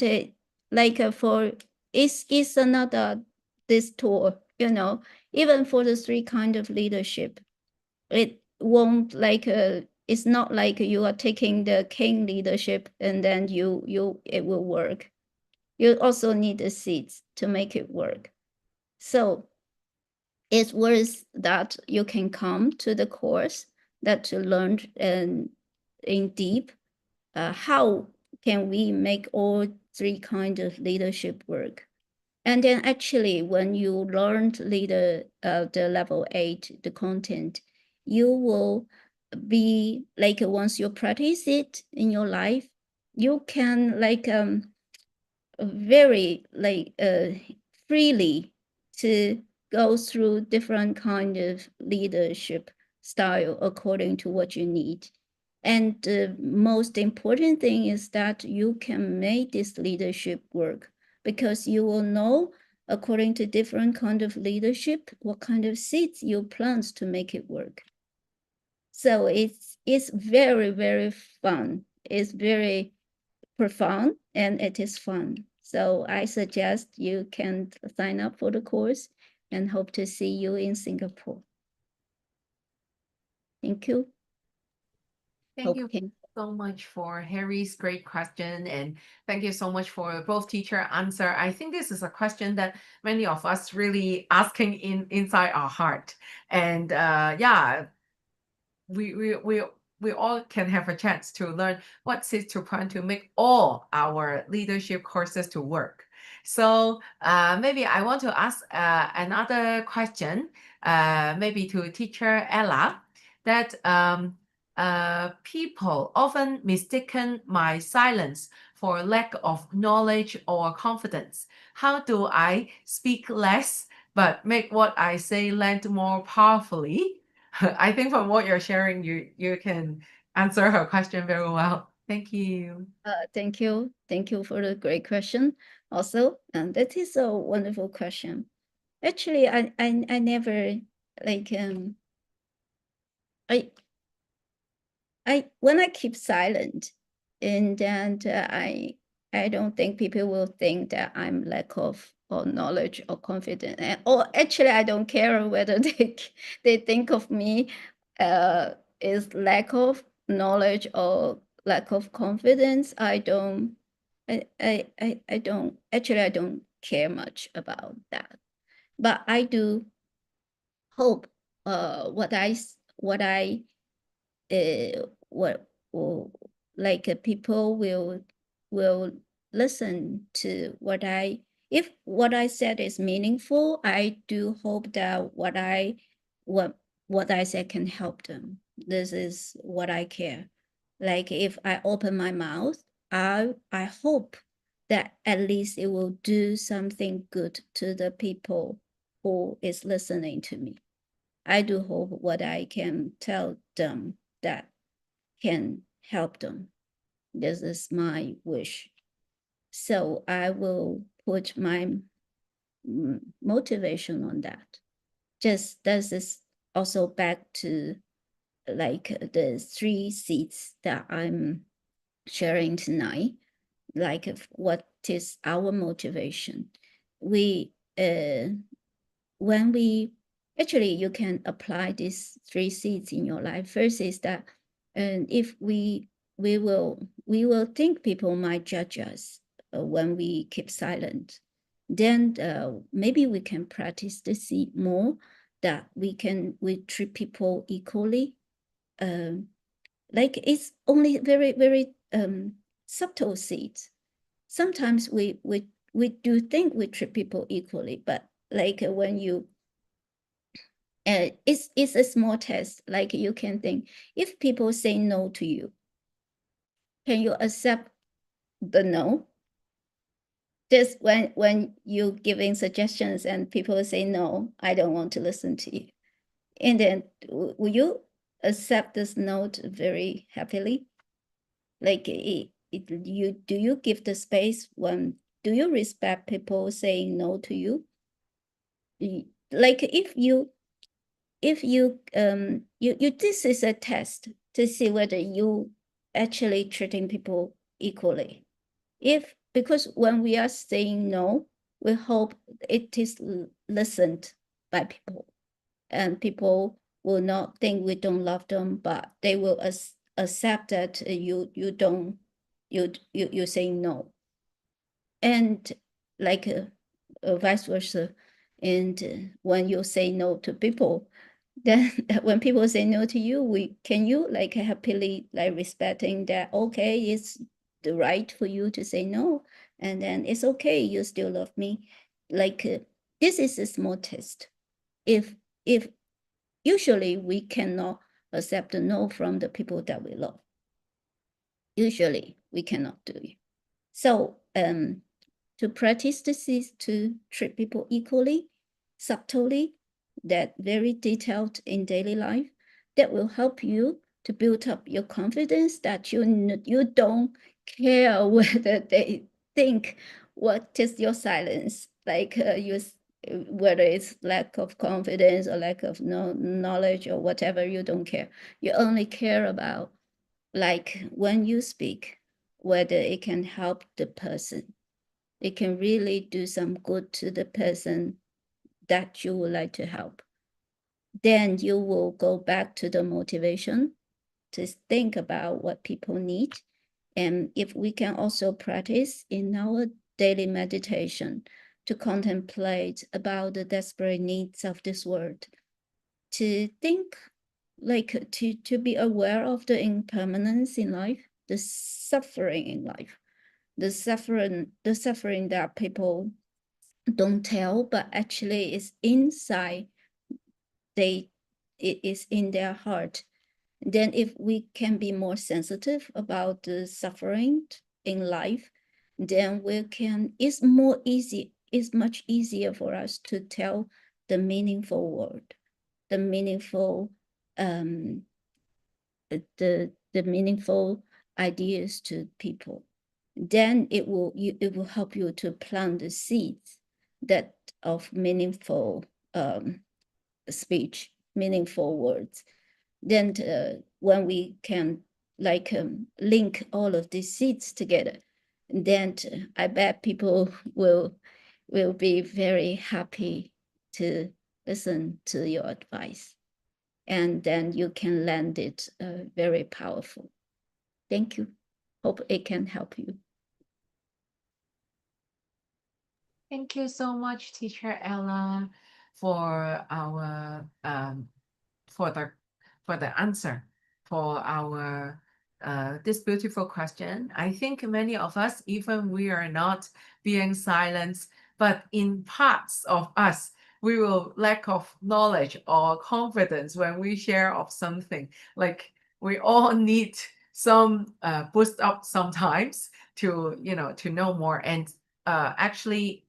S4: for it's another this tour, even for the 3 kind of leadership, it won't it's not like you are taking the king leadership and then it will work. You also need the seeds to make it work. So it's worth that you can come to the course that to learn in deep how can we make all 3 kind of leadership work. And then actually when you learned the level 8 the content, you will be once you practice it in your life, you can very freely to go through different kind of leadership style according to what you need. And the most important thing is that you can make this leadership work because you will know according to different kind of leadership what kind of seeds you plant to make it work. So it's very, very fun. It's very profound and it is fun. So I suggest you can sign up for the course and hope to see you in Singapore. Thank you.
S2: Thank you
S4: Okay.
S2: so much for Harry's great question, and thank you so much for both teacher answer. I think this is a question that many of us really asking inside our heart, and yeah, we all can have a chance to learn what seeds to plant to make all our leadership courses to work. So maybe I want to ask another question, maybe to teacher Ella, that people often mistaken my silence for lack of knowledge or confidence. How do I speak less but make what I say land more powerfully? I think from what you're sharing, you can answer her question very well. Thank you.
S4: Thank you. Thank you for the great question also. And that is a wonderful question. Actually, I never when I keep silent, and then I don't think people will think that I'm lack of or knowledge or confidence. Or actually, I don't care whether they think of me is lack of knowledge or lack of confidence. I don't care much about that. But I do hope what people will listen to if what I said is meaningful. I do hope that what I said can help them. This is what I care. Like if I open my mouth, I hope that at least it will do something good to the people who is listening to me. I do hope what I can tell them that can help them. This is my wish. So I will put my motivation on that. Just this is also back to the 3 seeds that I'm sharing tonight. What is our motivation? Actually, you can apply these 3 seeds in your life. First is that if we will think people might judge us when we keep silent, then maybe we can practice the seed more, that we treat people equally. It's only very, very subtle seeds. sometimes we do think we treat people equally, but like when you it's a small test. Like you can think, if people say no to you, can you accept the no? Just when you giving suggestions and people say no, I don't want to listen to you, and then will you accept this note very happily? Like do you give the space when do you respect people saying no to you? Like if you this is a test to see whether you actually treating people equally. Because when we are saying no, we hope it is listened by people, and people will not think we don't love them, but they will accept that you saying no, and like vice versa. And when you say no to people, then when people say no to you, can you like happily like respecting that, okay, it's the right for you to say no, and then it's okay, you still love me. Like this is a small test. If usually we cannot accept the no from the people that we love. Usually we cannot do it. So to practice this is to treat people equally, subtly, that very detailed in daily life, that will help you to build up your confidence that you don't care whether they think what is your silence, like whether it's lack of confidence or lack of knowledge or whatever, you don't care. You only care about like when you speak, whether it can help the person. It can really do some good to the person that you would like to help. Then you will go back to the motivation to think about what people need. And if we can also practice in our daily meditation to contemplate about the desperate needs of this world, to think like to be aware of the impermanence in life, the suffering in life, the suffering that people don't tell, but actually is inside. It is in their heart. Then if we can be more sensitive about the suffering in life, then it's much easier for us to tell the meaningful word, the meaningful the meaningful ideas to people. Then it will help you to plant the seeds that of meaningful speech, meaningful words. Then when we can like link all of these seeds together, then I bet people will be very happy to listen to your advice, and then you can land it very powerful. Thank you. Hope it can help you.
S2: Thank you so much, Teacher Ella, for our for the answer for our this beautiful question. I think many of us, even we are not being silenced, but in parts of us, we will lack of knowledge or confidence when we share of something. Like we all need some boost up sometimes to to know more. And actually,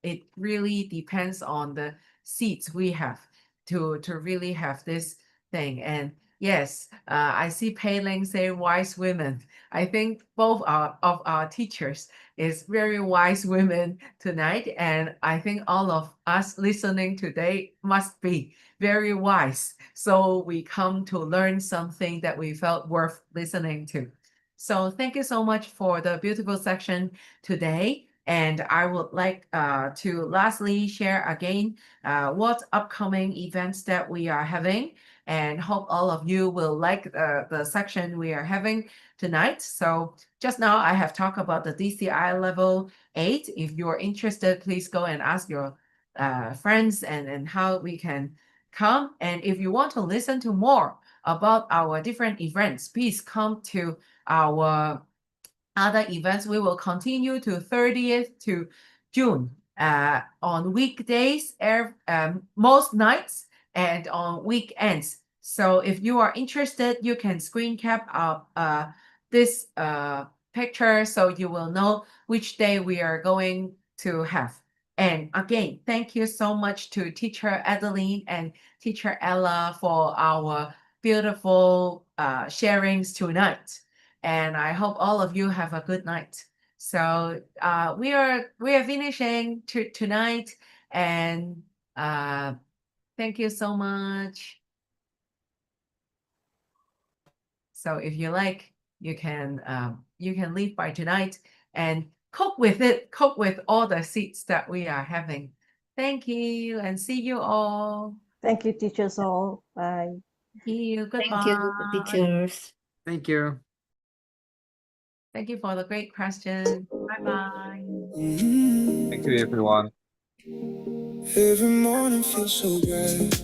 S2: it really depends on the seeds we have to really have this thing. And yes, I see Pei Ling say wise women. I think both of our teachers is very wise women tonight, and I think all of us listening today must be very wise. So we come to learn something that we felt worth listening to. So thank you so much for the beautiful section today. And I would like to lastly share again what upcoming events that we are having, and hope all of you will like the section we are having tonight. So just now I have talked about the DCI level 8. If you're interested, please go and ask your friends and how we can come. And if you want to listen to more about our different events, please come to our other events, we will continue to 30th to June on weekdays, most nights, and on weekends. So if you are interested, you can screen cap this picture so you will know which day we are going to have. And again, thank you so much to Teacher Adeline and Teacher Ella for our beautiful sharings tonight. And I hope all of you have a good night. So we are finishing tonight, and thank you so much. So if you like, you can leave by tonight and cook with it. Cook with all the seeds that we are having. Thank you, and see you all.
S8: Thank you, teachers all. Bye.
S2: Thank you. Goodbye.
S4: Thank you, teachers.
S9: Thank you.
S2: Thank you for the great question. Bye-bye.
S7: Thank you, everyone.
S1: Every morning feels so bright.